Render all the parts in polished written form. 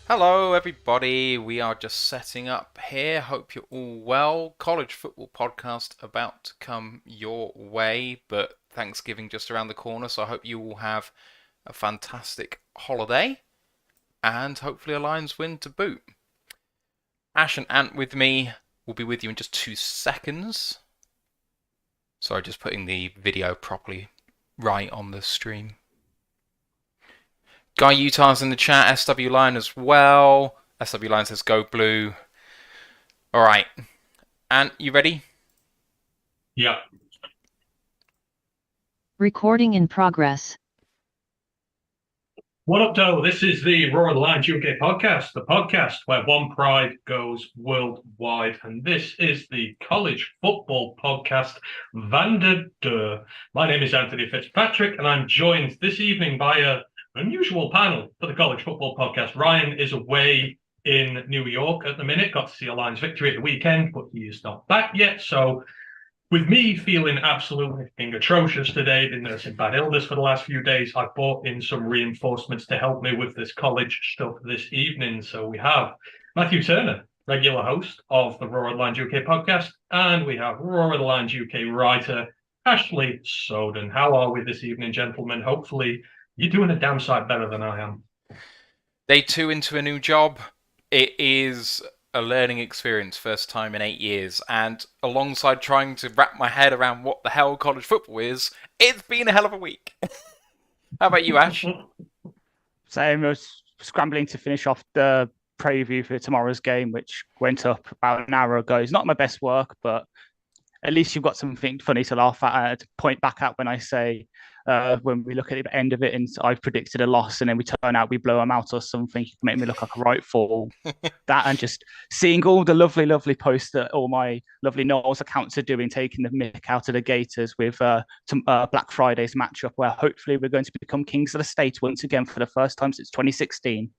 Hello, everybody. We are just setting up here. Hope you're all well. College football podcast about to come your way, but Thanksgiving just around the corner, so I hope you all have a fantastic holiday and hopefully a Lions win to boot. Ash and Ant with me will be with you in just 2 seconds. Sorry, just putting the video properly right on the stream. Guy Utah's in the chat, SW Lion as well. SW Lion says go blue. Alright. Ant, you ready? Yeah. Recording in progress. What up, Doe? This is the Roar of the Lions UK podcast, the podcast where one pride goes worldwide. And this is the college football podcast, Vander-Deux. My name is Antony Fitzpatrick, and I'm joined this evening by an unusual panel for the college football podcast. Ryan is away in New York at the minute, got to see a Lions victory at the weekend, but he is not back yet. So with me feeling absolutely atrocious today, been nursing bad illness for the last few days, I brought in some reinforcements to help me with this college stuff this evening. So we have Matthew Turner, regular host of the Roar of the Lions UK podcast, and we have Roar of the Lions UK writer, Ashley Soden. How are we this evening, gentlemen? Hopefully you're doing a damn sight better than I am. Day 2 into a new job. It is a learning experience, first time in 8 years, and alongside trying to wrap my head around what the hell college football is, it's been a hell of a week. How about you, Ash? Same. I was scrambling to finish off the preview for tomorrow's game, which went up about an hour ago. It's not my best work, but at least you've got something funny to laugh at, to point back at when I say, when we look at the end of it and I've predicted a loss and then we turn out we blow them out or something, you can make me look like a right fool. That and just seeing all the lovely posts that all my lovely Knowles accounts are doing, taking the mick out of the Gators with Black Friday's matchup, where hopefully we're going to become kings of the state once again for the first time since 2016.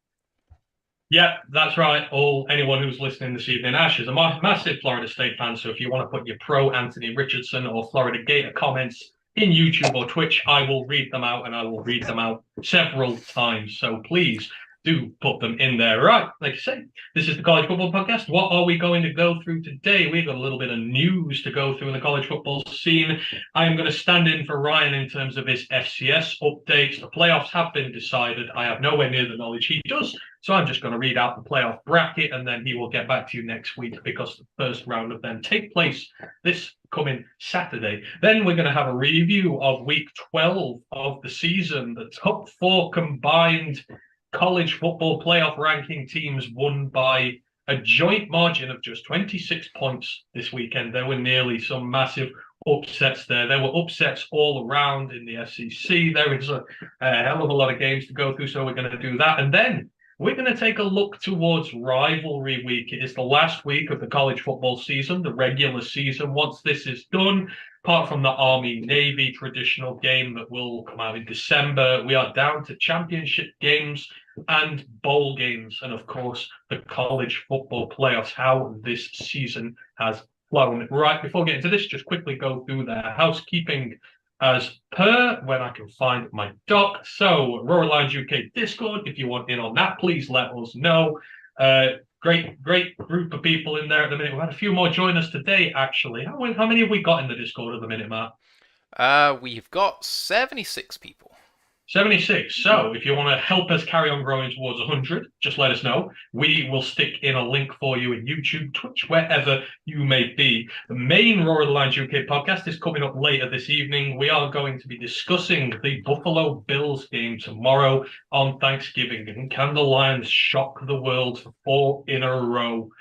Yeah, that's right. Anyone who's listening this evening, Ash is a massive Florida State fan. So if you want to put your pro Anthony Richardson or Florida Gator comments in YouTube or Twitch, I will read them out, and I will read them out several times. So please do put them in there. Right, like I say, this is the College Football Podcast. What are we going to go through today? We've got a little bit of news to go through in the college football scene. I am going to stand in for Ryan in terms of his FCS updates. The playoffs have been decided. I have nowhere near the knowledge he does, so I'm just going to read out the playoff bracket, and then he will get back to you next week because the first round of them take place this coming Saturday. Then we're going to have a review of week 12 of the season. The top 4 combined college football playoff ranking teams won by a joint margin of just 26 points this weekend. There were nearly some massive upsets there. There were upsets all around in the SEC. There is a hell of a lot of games to go through, so we're going to do that. And then we're going to take a look towards rivalry week. It is the last week of the college football season, the regular season. Once this is done, apart from the Army-Navy traditional game that will come out in December, we are down to championship games and bowl games. And, of course, the college football playoffs, how this season has flown. Right, before getting to this, just quickly go through the housekeeping as per when I can find my doc. So, Roar Lions UK Discord, if you want in on that, please let us know. Great group of people in there at the minute. We've had a few more join us today, actually. How many have we got in the Discord at the minute, Matt? We've got 76 people. 76. So if you want to help us carry on growing towards 100, just let us know. We will stick in a link for you in YouTube, Twitch, wherever you may be. The main Roar of the Lions UK podcast is coming up later this evening. We are going to be discussing the Buffalo Bills game tomorrow on Thanksgiving. And can the Lions shock the world for 4 in a row?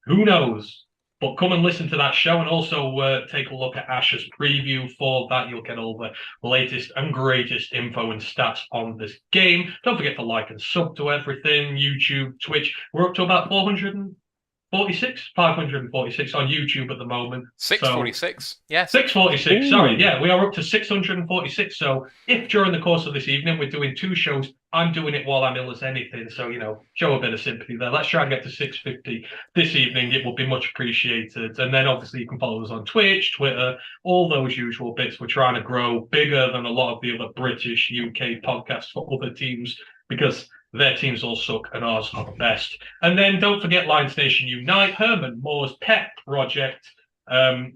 Who knows? But come and listen to that show, and also take a look at Ash's preview for that. You'll get all the latest and greatest info and stats on this game. Don't forget to like and sub to everything, YouTube, Twitch. We're up to about 546 on YouTube at the moment. 646, yes. 646, sorry. Yeah, we are up to 646. So if during the course of this evening we're doing 2 shows, I'm doing it while I'm ill as anything. So, show a bit of sympathy there. Let's try and get to 650 this evening. It will be much appreciated. And then obviously you can follow us on Twitch, Twitter, all those usual bits. We're trying to grow bigger than a lot of the other British, UK podcasts for other teams, because their teams all suck and ours are the best. And then don't forget Lions Nation Unite, Herman Moore's pet project.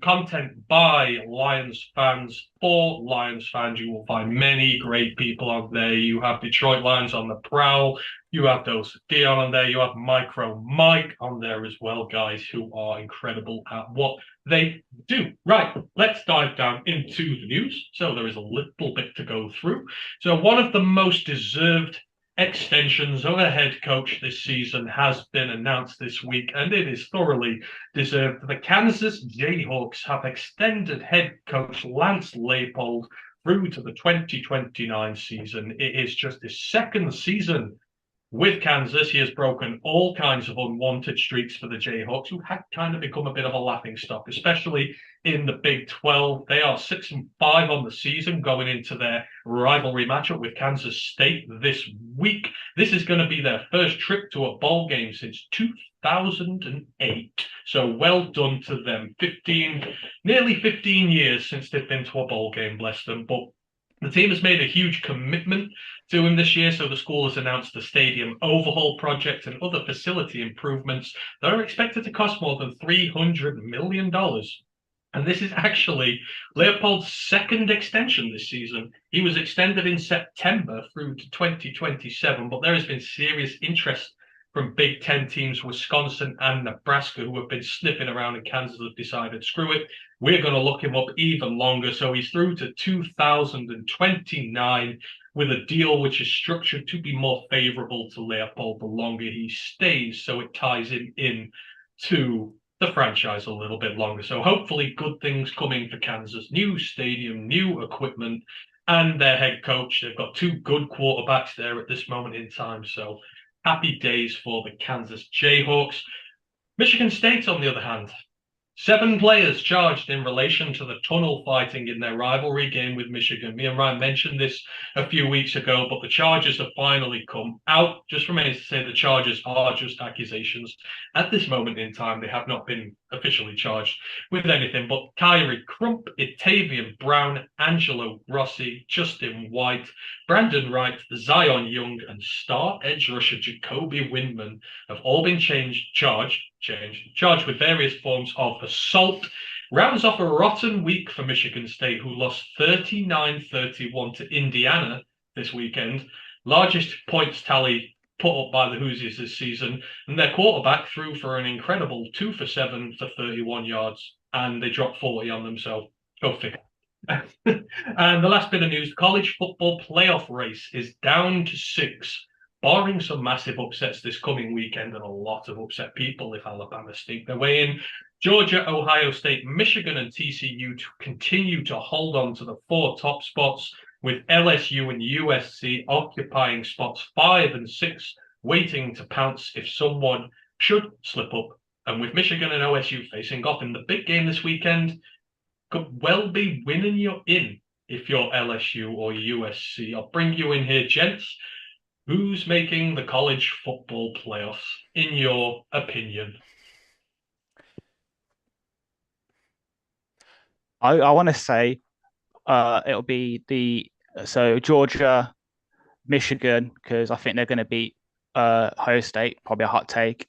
Content by Lions fans for Lions fans. You will find many great people on there. You have Detroit Lions on the prowl. You have those Dion on there. You have Micro Mike on there as well, guys, who are incredible at what they do. Right, let's dive down into the news. So there is a little bit to go through. So one of the most deserved extensions of a head coach this season has been announced this week, and it is thoroughly deserved. The Kansas Jayhawks have extended head coach Lance Leipold through to the 2029 season. It is just his second season with Kansas. He has broken all kinds of unwanted streaks for the Jayhawks, who had kind of become a bit of a laughingstock, especially in the Big 12. They are 6-5 on the season going into their rivalry matchup with Kansas State this week. This is going to be their first trip to a bowl game since 2008. So well done to them. Nearly 15 years since they've been to a bowl game, bless them. But the team has made a huge commitment to him this year, so the school has announced a stadium overhaul project and other facility improvements that are expected to cost more than $300 million. And this is actually Leipold's second extension this season. He was extended in September through to 2027, but there has been serious interest from Big Ten teams, Wisconsin and Nebraska, who have been sniffing around, and Kansas have decided, screw it, we're going to look him up even longer. So he's through to 2029 with a deal which is structured to be more favorable to Leipold the longer he stays, so it ties him in to the franchise a little bit longer. So hopefully good things coming for Kansas. New stadium, new equipment, and their head coach. They've got two good quarterbacks there at this moment in time, so happy days for the Kansas Jayhawks. Michigan State, on the other hand, 7 players charged in relation to the tunnel fighting in their rivalry game with Michigan. Me and Ryan mentioned this a few weeks ago, but the charges have finally come out. Just remains to say the charges are just accusations. At this moment in time, they have not been officially charged with anything, but Kyrie Crump, Itavian Brown, Angelo Rossi, Justin White, Brandon Wright, Zion Young, and star edge rusher Jacoby Windman have all been charged with various forms of assault. Rounds off a rotten week for Michigan State, who lost 39-31 to Indiana this weekend. Largest points tally put up by the Hoosiers this season, and their quarterback threw for an incredible 2 for 7 for 31 yards, and they dropped 40 on them, so go figure. And the last bit of news, college football playoff race is down to 6. Barring some massive upsets this coming weekend and a lot of upset people if Alabama sneak their way in, Georgia, Ohio State, Michigan, and TCU to continue to hold on to the 4 top spots, with LSU and USC occupying spots 5 and 6, waiting to pounce if someone should slip up. And with Michigan and OSU facing off in the big game this weekend, could well be winning you in if you're LSU or USC. I'll bring you in here, gents. Who's making the college football playoffs, in your opinion? I want to say it'll be Georgia, Michigan, because I think they're going to beat Ohio State, probably a hot take.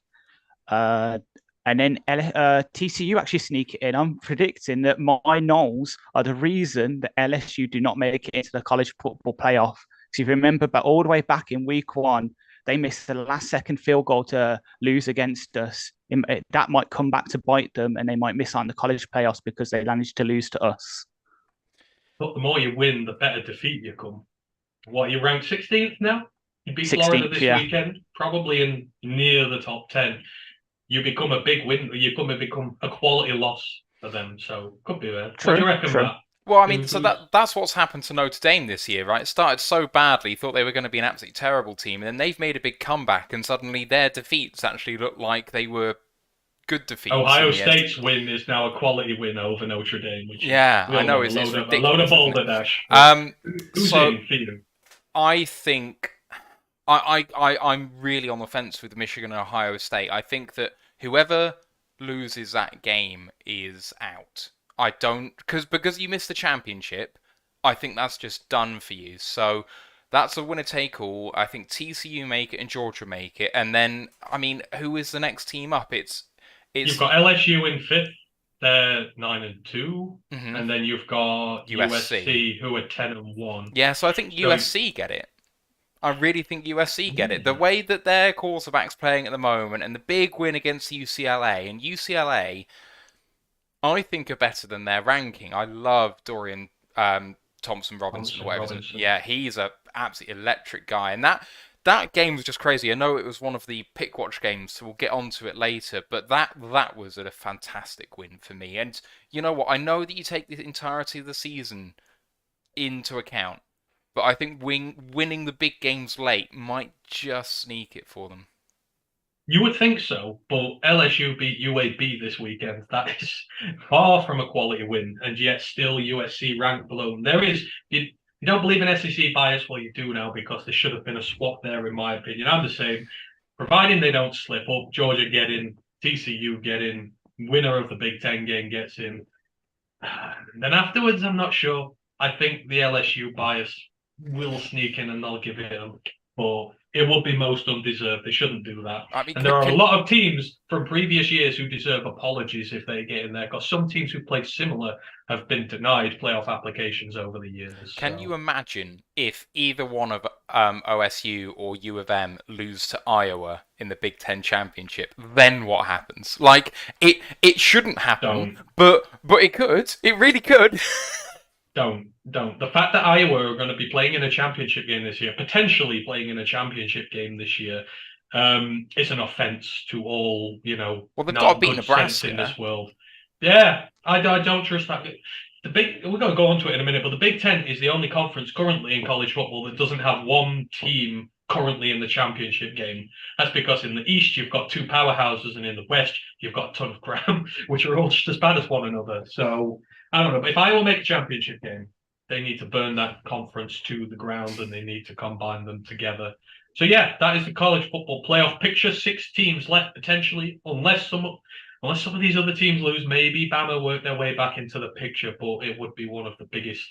And then TCU actually sneak it in. I'm predicting that my Noles are the reason that LSU do not make it into the college football playoff. So if you remember, but all the way back in week 1, they missed the last second field goal to lose against us. That might come back to bite them, and they might miss out on the college playoffs because they managed to lose to us. But the more you win, the better defeat you come. What, you ranked 16th now? You beat 16th, Florida this weekend, probably in near the top 10. You become a big win. You become a quality loss for them. So could be there. True, What do you reckon, true. Matt? Well, I mean, so that's what's happened to Notre Dame this year, right? It started so badly, thought they were going to be an absolutely terrible team, and then they've made a big comeback, and suddenly their defeats actually look like they were good defeats. Ohio State's win is now a quality win over Notre Dame. Which I know, it's ridiculous. A load of balderdash. Who's in for you? I think I'm really on the fence with Michigan and Ohio State. I think that whoever loses that game is out. Because you missed the championship, I think that's just done for you. So That's a winner take all. I think TCU make it and Georgia make it, and then I mean, who is the next team up? You've It's got LSU in fifth. They're 9-2, mhm, and then you've got USC. USC who are 10-1. Yeah, so I think So, USC get it. I really think USC get it. The ooh, way that their quarterback's playing at the moment, and the big win against UCLA, and UCLA, I think are better than their ranking. I love Dorian Thompson Robinson, or Thompson whatever. His name- Robinson. Yeah, he's a absolutely electric guy, and that game was just crazy. I know it was one of the pick watch games, so we'll get onto it later. But that was a fantastic win for me. And you know what? I know that you take the entirety of the season into account, but I think winning the big games late might just sneak it for them. You would think so, but LSU beat UAB this weekend. That is far from a quality win, and yet still USC ranked below them. You don't believe in SEC bias? Well, you do now because there should have been a swap there, in my opinion. I'm the same. Providing they don't slip up, Georgia get in, TCU get in, winner of the Big Ten game gets in. And then afterwards, I'm not sure. I think the LSU bias will sneak in and they'll give it them, but it would be most undeserved. They shouldn't do that. I mean, And there are a lot of teams from previous years who deserve apologies if they get in there, because some teams who played similar have been denied playoff applications over the years. can you imagine if either one of OSU or U of M lose to Iowa in the Big Ten championship? Then what happens? Like it shouldn't happen, but it could. It really could. Don't. The fact that Iowa are going to be playing in a championship game this year, potentially playing in a championship game this year, is an offense to all, Well, they've got to beat good sense Nebraska. in this world. Yeah, I don't trust that. We're going to go on to it in a minute, but the Big Ten is the only conference currently in college football that doesn't have one team currently in the championship game. That's because in the East you've got two powerhouses, and in the West you've got a ton of ground, which are all just as bad as one another. So I don't know, but if I will make a championship game, they need to burn that conference to the ground, and they need to combine them together. So yeah, that is the college football playoff picture. 6 teams left potentially, unless some of these other teams lose. Maybe Bama work their way back into the picture, but it would be one of the biggest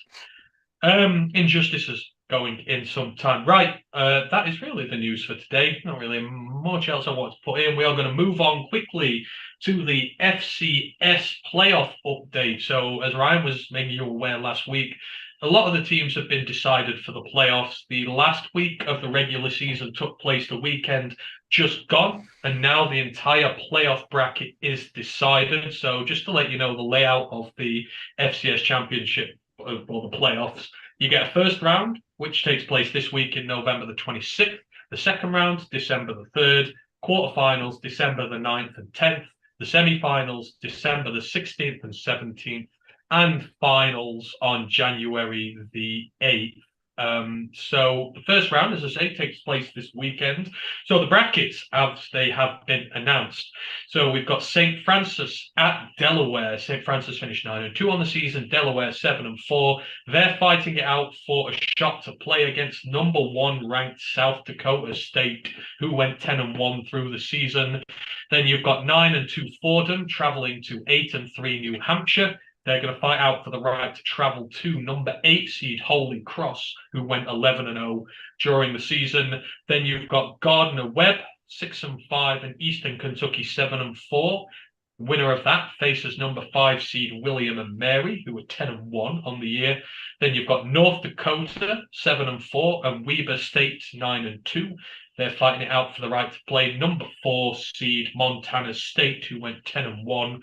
injustices going in some time. Right, that is really the news for today. Not really much else I want to put in. We are going to move on quickly to the FCS playoff update. So as Ryan was making you aware last week, a lot of the teams have been decided for the playoffs. The last week of the regular season took place the weekend just gone, and now the entire playoff bracket is decided. So just to let you know the layout of the FCS championship or the playoffs, you get a first round, which takes place this week in November the 26th. The second round, December the 3rd. Quarterfinals, December the 9th and 10th. The semi-finals, December the 16th and 17th. And finals on January the 8th. So the first round, as I say, takes place this weekend. So the brackets, as they have been announced. So we've got St. Francis at Delaware. St. Francis finished 9-2 on the season. Delaware 7-4. They're fighting it out for a shot to play against number 1 ranked South Dakota State, who went 10-1 through the season. Then you've got 9-2 Fordham traveling to 8-3 New Hampshire. They're going to fight out for the right to travel to number 8 seed Holy Cross, who went 11-0 during the season. Then you've got Gardner-Webb, 6-5, and Eastern Kentucky 7-4. Winner of that faces number 5 seed William and Mary, who were 10-1 on the year. Then you've got North Dakota 7-4 and Weber State 9-2. They're fighting it out for the right to play number 4 seed Montana State, who went 10-1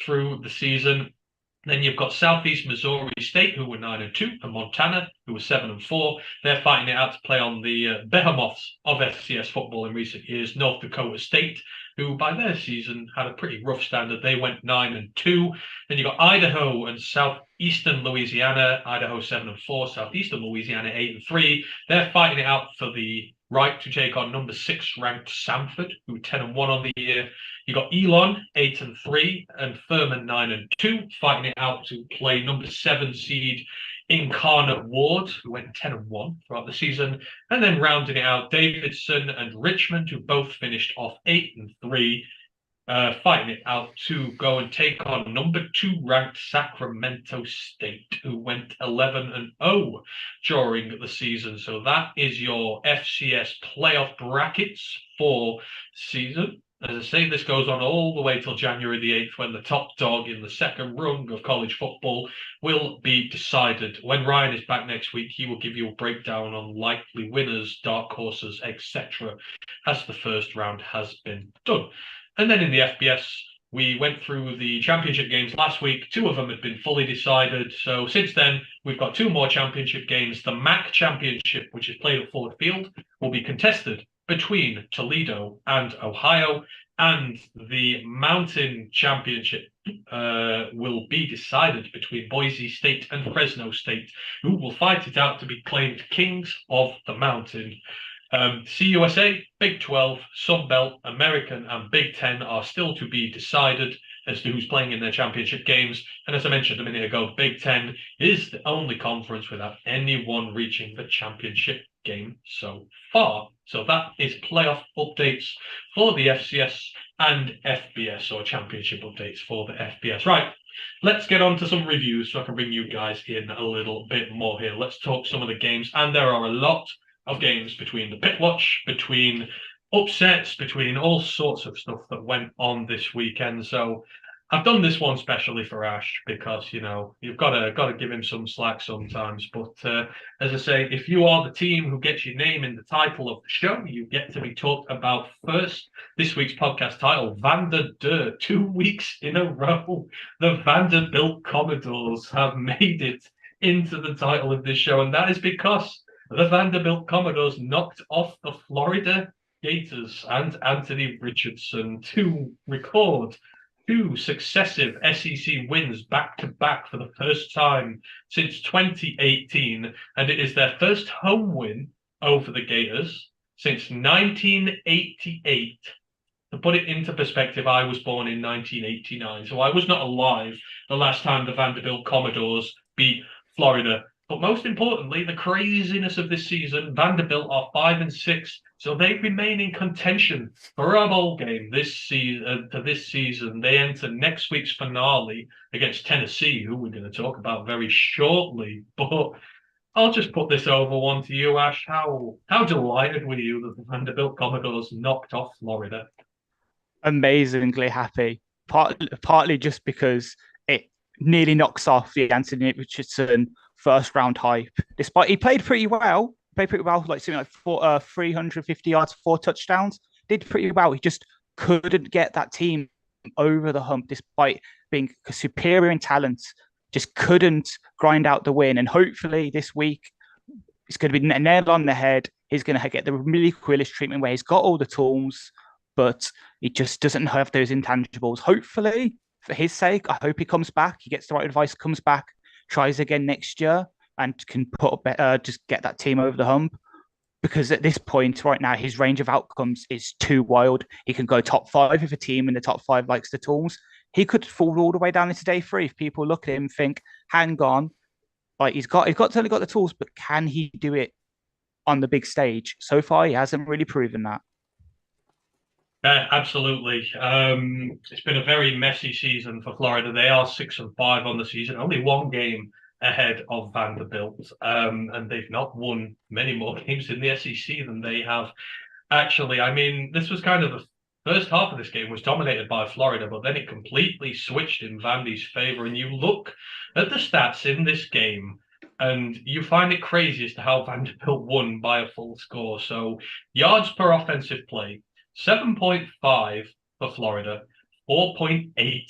through the season. Then you've got Southeast Missouri State, who were 9-2, and Montana, who were 7-4. They're fighting it out to play on the behemoths of FCS football in recent years, North Dakota State, who by their season had a pretty rough standard. They went 9-2. Then you've got Idaho and Southeastern Louisiana, Idaho 7-4, Southeastern Louisiana 8-3. They're fighting it out for the right to take on number 6 ranked Samford, who were 10-1 on the year. You got Elon 8-3 and Furman 9-2, fighting it out to play number 7 seed Incarnate Ward, who went 10-1 throughout the season, and then rounding it out, Davidson and Richmond, who both finished off 8-3. fighting it out to go and take on number 2 ranked Sacramento State, who went 11-0 during the season. So that is your FCS playoff brackets for season. As I say, this goes on all the way till January the 8th, when the top dog in the second rung of college football will be decided. When Ryan is back next week, he will give you a breakdown on likely winners, dark horses, etc., as the first round has been done. And then in the FBS, we went through the championship games last week. 2 of them had been fully decided. So since then, we've got 2 more championship games. The MAC championship, which is played at Ford Field, will be contested between Toledo and Ohio. And the Mountain Championship will be decided between Boise State and Fresno State, who will fight it out to be claimed kings of the mountain. CUSA, Big 12, Sun Belt, American, and Big 10 are still to be decided as to who's playing in their championship games. And as I mentioned a minute ago, Big 10 is the only conference without anyone reaching the championship game so far. So that is playoff updates for the FCS and FBS, or championship updates for the FBS. Right, let's get on to some reviews so I can bring you guys in a little bit more here. Let's talk some of the games, and there are a lot of games between the pit watch, between upsets, between all sorts of stuff that went on this weekend. So I've done this one specially for Ash because, you know, you've got to give him some slack sometimes. But as I say, if you are the team who gets your name in the title of the show, you get to be talked about first. This week's podcast title, Vander-Deux. 2 weeks in a row, the Vanderbilt Commodores have made it into the title of this show. And that is because the Vanderbilt Commodores knocked off the Florida Gators and Antony Richardson to record 2 successive SEC wins back-to-back for the first time since 2018, and it is their first home win over the Gators since 1988. To put it into perspective, I was born in 1989, so I was not alive the last time the Vanderbilt Commodores beat Florida. But most importantly, the craziness of this season, Vanderbilt are 5-6, so they remain in contention for a bowl game this season. They enter next week's finale against Tennessee, who we're going to talk about very shortly. But I'll just put this over one to you, Ash. How delighted were you that the Vanderbilt Commodores knocked off Florida? Amazingly happy, partly just because it nearly knocks off the Antony Richardson first round hype. Despite he played pretty well, like something like 350 yards, 4 touchdowns. Did pretty well. He just couldn't get that team over the hump, despite being superior in talent. Just couldn't grind out the win. And hopefully this week it's going to be nailed on the head. He's going to get the Millie Quillis treatment where he's got all the tools, but he just doesn't have those intangibles. Hopefully, for his sake, I hope he comes back. He gets the right advice, comes back, tries again next year, and can just get that team over the hump. Because at this point, right now, his range of outcomes is too wild. He can go top 5 if a team in the top 5 likes the tools. He could fall all the way down into day 3 if people look at him and think, hang on, like he's certainly got the tools, but can he do it on the big stage? So far, he hasn't really proven that. Absolutely. It's been a very messy season for Florida. They are 6-5 on the season, only 1 game ahead of Vanderbilt, and they've not won many more games in the SEC than they have. Actually, I mean, this was kind of the first half of this game was dominated by Florida, but then it completely switched in Vandy's favor. And you look at the stats in this game, and you find it crazy as to how Vanderbilt won by a full score. So yards per offensive play, 7.5 for Florida, 4.8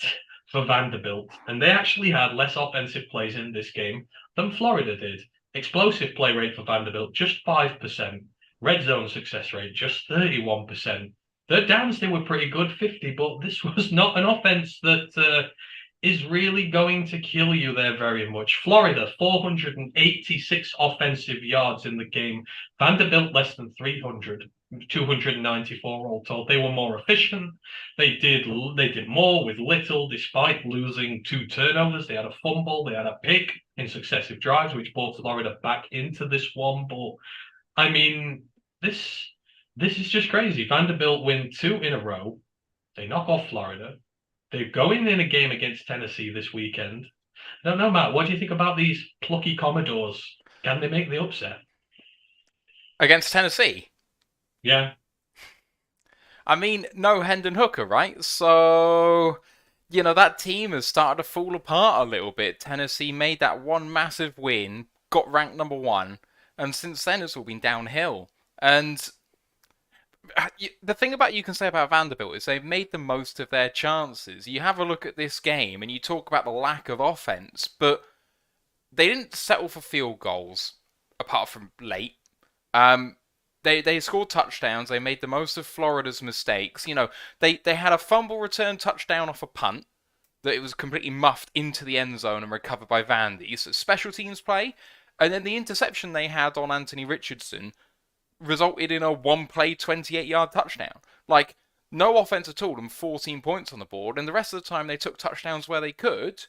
for Vanderbilt. And they actually had less offensive plays in this game than Florida did. Explosive play rate for Vanderbilt, just 5%. Red zone success rate, just 31%. Third downs, they were pretty good, 50, but this was not an offense that is really going to kill you there very much. Florida, 486 offensive yards in the game. Vanderbilt, less than 300. 294 all told. They were more efficient. They did more with little, despite losing 2 turnovers. They had a fumble, they had a pick in successive drives, which brought Florida back into this one. But I mean, this is just crazy. Vanderbilt win 2 in a row. They knock off Florida. They're going in a game against Tennessee this weekend. I don't know, Matt. What do you think about these plucky Commodores? Can they make the upset? Against Tennessee? Yeah. I mean, no Hendon Hooker, right? So, that team has started to fall apart a little bit. Tennessee made that one massive win, got ranked number 1, and since then it's all been downhill. And the thing about you can say about Vanderbilt is they've made the most of their chances. You have a look at this game and you talk about the lack of offense, but they didn't settle for field goals apart from late. They scored touchdowns. They made the most of Florida's mistakes. They had a fumble return touchdown off a punt that it was completely muffed into the end zone and recovered by Vandy. So special teams play, and then the interception they had on Anthony Richardson resulted in a one-play, 28-yard touchdown. Like, no offense at all and 14 points on the board, and the rest of the time they took touchdowns where they could.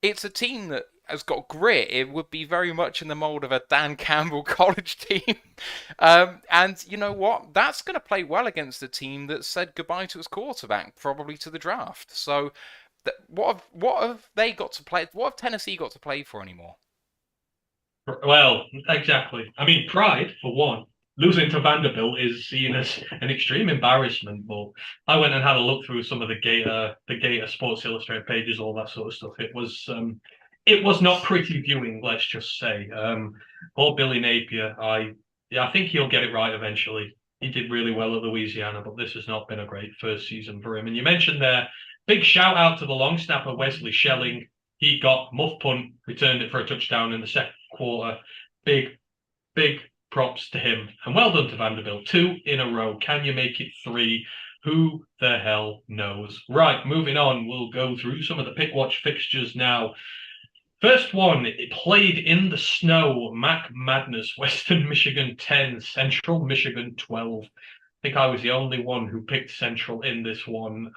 It's a team that has got grit. It would be very much in the mold of a Dan Campbell college team. And you know what? That's going to play well against a team that said goodbye to its quarterback, probably to the draft. So what have they got to play? What have Tennessee got to play for anymore? Well, exactly. I mean, pride, for one. Losing to Vanderbilt is seen as an extreme embarrassment, but I went and had a look through some of the Gator Sports Illustrated pages, all that sort of stuff. It was not pretty viewing, let's just say. Poor Billy Napier, I think he'll get it right eventually. He did really well at Louisiana, but this has not been a great first season for him. And you mentioned there, big shout out to the long snapper Wesley Schelling. He got muff punt, returned it for a touchdown in the second quarter. Big props to him. And well done to Vanderbilt. 2 in a row. Can you make it 3? Who the hell knows? Right, moving on. We'll go through some of the Pick Watch fixtures now. First one, it played in the snow. Mac Madness, Western Michigan 10, Central Michigan 12. I think I was the only one who picked Central in this one.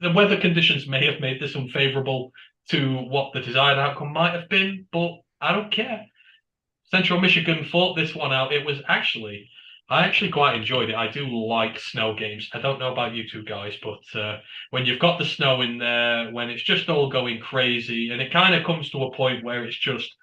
The weather conditions may have made this unfavorable to what the desired outcome might have been, but I don't care. Central Michigan fought this one out. I actually quite enjoyed it. I do like snow games. I don't know about you two guys, but when you've got the snow in there, when it's just all going crazy, and it kind of comes to a point where it's just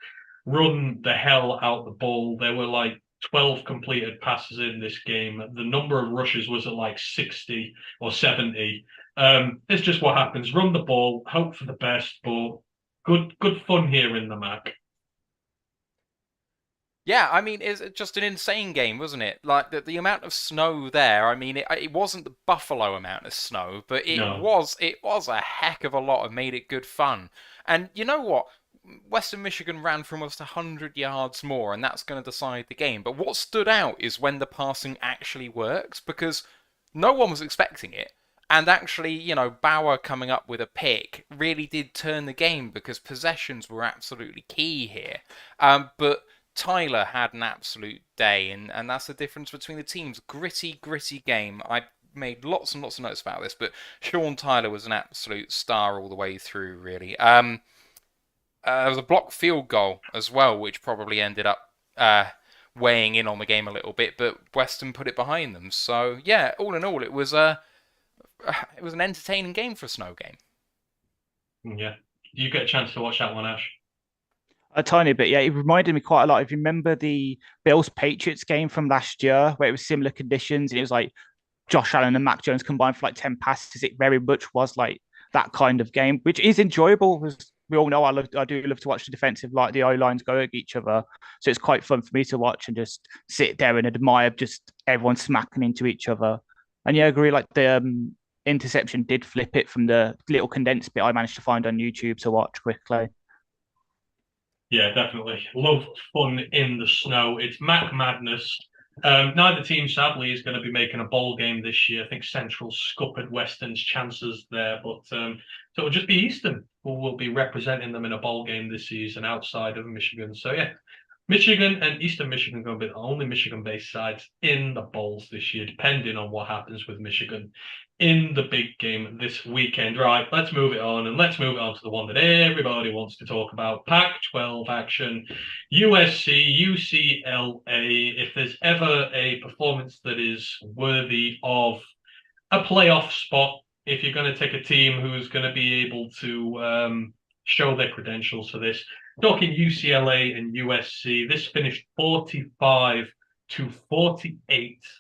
run the hell out the ball. There were like 12 completed passes in this game. The number of rushes was at like 60 or 70. It's just what happens. Run the ball, hope for the best, but good fun here in the MAC. Yeah, I mean, it's just an insane game, wasn't it? Like, the amount of snow there, I mean, it wasn't the Buffalo amount of snow, but it was a heck of a lot and made it good fun. And you know what? Western Michigan ran for almost 100 yards more, and that's going to decide the game. But what stood out is when the passing actually works, because no one was expecting it. And actually, Bauer coming up with a pick really did turn the game because possessions were absolutely key here. But Tyler had an absolute day, and that's the difference between the teams. Gritty game. I made lots and lots of notes about this, but Sean Tyler was an absolute star all the way through, really. There was a blocked field goal as well, which probably ended up weighing in on the game a little bit, but Western put it behind them. So, yeah, all in all, it was an entertaining game for a snow game. Yeah. You get a chance to watch that one, Ash? A tiny bit, yeah. It reminded me quite a lot. If you remember the Bills-Patriots game from last year, where it was similar conditions, and it was like Josh Allen and Mac Jones combined for like 10 passes, it very much was like that kind of game, which is enjoyable because we all know I do love to watch the defensive, like the O-lines go at each other. So it's quite fun for me to watch and just sit there and admire just everyone smacking into each other. And yeah, I agree, like the interception did flip it from the little condensed bit I managed to find on YouTube to watch quickly. Yeah, definitely. Love fun in the snow. It's Mac Madness. Neither team, sadly, is going to be making a bowl game this year. I think Central scuppered Western's chances there, but so it'll just be Eastern who will be representing them in a bowl game this season outside of Michigan. So yeah, Michigan and Eastern Michigan going to be the only Michigan-based sides in the bowls this year, depending on what happens with Michigan in the big game this weekend. Right, let's move it on, and let's move it on to the one that everybody wants to talk about. Pac-12 action, USC, UCLA. If there's ever a performance that is worthy of a playoff spot if you're going to take a team who's going to be able to show their credentials for this. Talking UCLA and USC, this finished 45-48,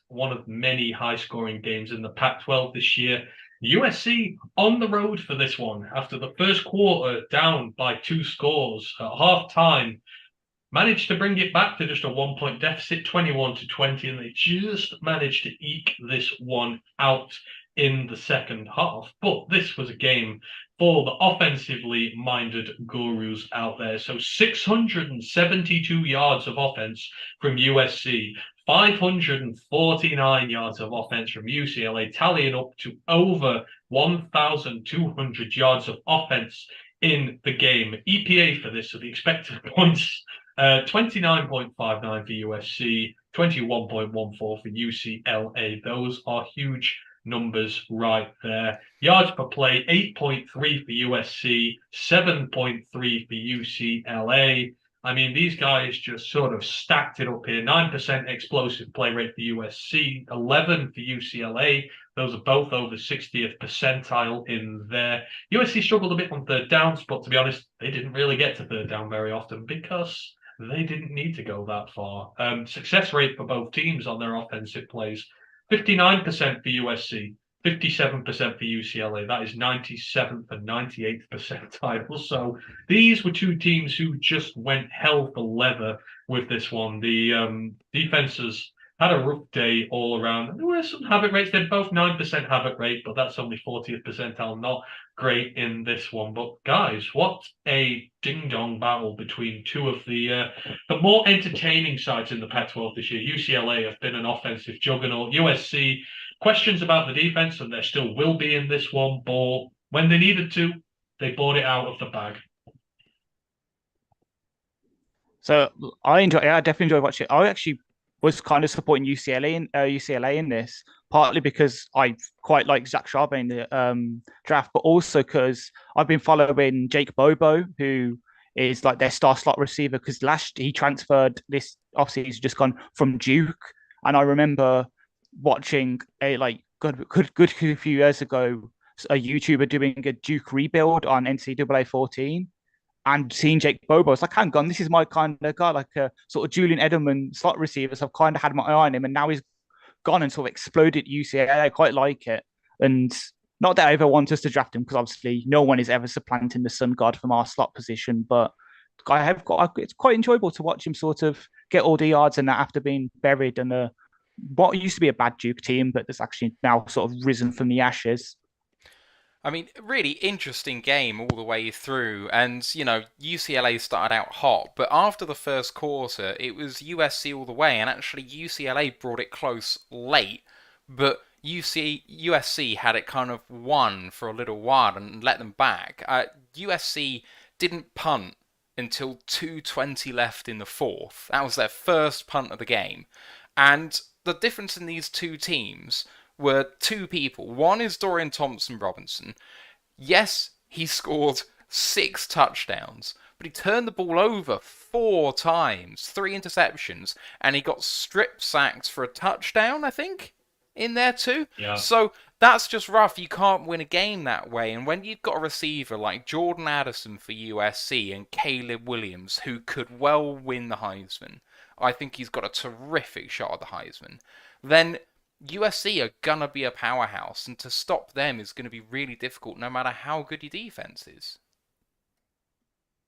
one of many high-scoring games in the Pac-12 this year. USC on the road for this one after the first quarter down by 2 scores at halftime. Managed to bring it back to just a 1-point deficit, 21-20, and they just managed to eke this one out in the second half. But this was a game for the offensively minded gurus out there. So 672 yards of offense from USC, 549 yards of offense from UCLA, tallying up to over 1,200 yards of offense in the game. EPA for this, so the expected points, 29.59 for USC, 21.14 for UCLA. Those are huge numbers right there. Yards per play, 8.3 for USC, 7.3 for UCLA. I mean, these guys just sort of stacked it up here. 9% explosive play rate for USC, 11 for UCLA. Those are both over 60th percentile in there. USC struggled a bit on third downs, but to be honest, they didn't really get to third down very often because they didn't need to go that far. Success rate for both teams on their offensive plays, 59% for USC, 57% for UCLA. That is 97th and 98th percentile. So these were two teams who just went hell for leather with this one. The defenses had a rough day all around. There were some havoc rates. They're both 9% havoc rate, but that's only 40th percentile. Not great in this one. But guys, what a ding-dong battle between two of the more entertaining sides in the Pac-12 this year. UCLA have been an offensive juggernaut. USC, questions about the defense, and there still will be in this one, but when they needed to, they bought it out of the bag. So I definitely enjoy watching it. I actually was kind of supporting UCLA in this, partly because I quite like Zach Charbonnet in the draft, but also because I've been following Jake Bobo, who is like their star slot receiver, because he transferred this offseason, just gone from Duke, and I remember watching a good few years ago a YouTuber doing a Duke rebuild on NCAA 14. And seeing Jake Bobo, it's like, hang on, this is my kind of guy, like a sort of Julian Edelman slot receiver. So I've kind of had my eye on him, and now he's gone and sort of exploded UCLA. I quite like it. And not that I ever want us to draft him, because obviously no one is ever supplanting the sun god from our slot position. But it's quite enjoyable to watch him sort of get all the yards and that after being buried in what used to be a bad Duke team, but that's actually now sort of risen from the ashes. I mean, really interesting game all the way through. And, UCLA started out hot, but after the first quarter, it was USC all the way. And actually, UCLA brought it close late, but USC had it kind of won for a little while and let them back. USC didn't punt until 2:20 left in the fourth. That was their first punt of the game. And the difference in these two teams were two people. One is Dorian Thompson-Robinson. Yes, he scored 6 touchdowns, but he turned the ball over 4 times, 3 interceptions, and he got strip sacked for a touchdown, I think, in there too. Yeah. So that's just rough. You can't win a game that way. And when you've got a receiver like Jordan Addison for USC and Caleb Williams, who could well win the Heisman, I think he's got a terrific shot at the Heisman, then USC are going to be a powerhouse, and to stop them is going to be really difficult no matter how good your defense is.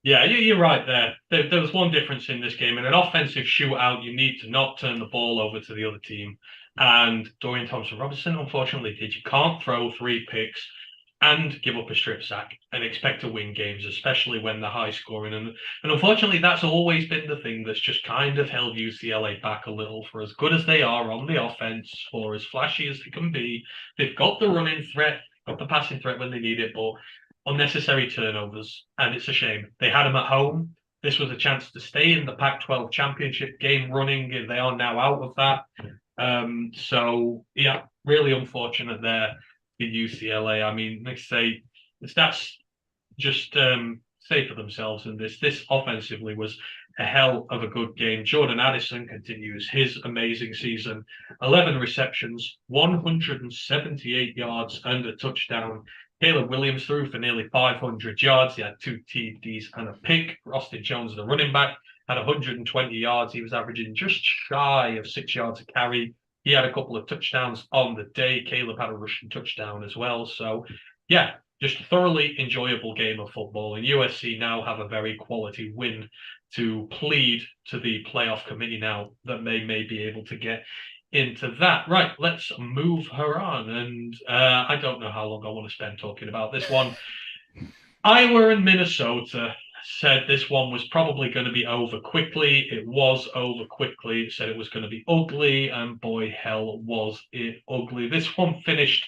Yeah, you're right there. There was one difference in this game. In an offensive shootout, you need to not turn the ball over to the other team. And Dorian Thompson-Robinson, unfortunately, did. You can't throw 3 picks and give up a strip sack and expect to win games, especially when they're high scoring. And unfortunately, that's always been the thing that's just kind of held UCLA back a little. For as good as they are on the offense, for as flashy as they can be, they've got the running threat, got the passing threat when they need it, but unnecessary turnovers. And it's a shame. They had them at home. This was a chance to stay in the Pac-12 championship game running. They are now out of that. So, yeah, really unfortunate there. UCLA. I mean, let's say the stats just say for themselves in this. This offensively was a hell of a good game. Jordan Addison continues his amazing season. 11 receptions, 178 yards and a touchdown. Caleb Williams threw for nearly 500 yards. He had 2 TDs and a pick. Austin Jones, the running back, had 120 yards. He was averaging just shy of 6 yards a carry. He had a couple of touchdowns on the day. Caleb had a rushing touchdown as well. So, yeah, just a thoroughly enjoyable game of football. And USC now have a very quality win to plead to the playoff committee now that they may be able to get into that. Right, let's move her on. And I don't know how long I want to spend talking about this one. Iowa and Minnesota said this one was probably going to be over quickly. It was over quickly. It said it was going to be ugly, and boy, hell, was it ugly. This one finished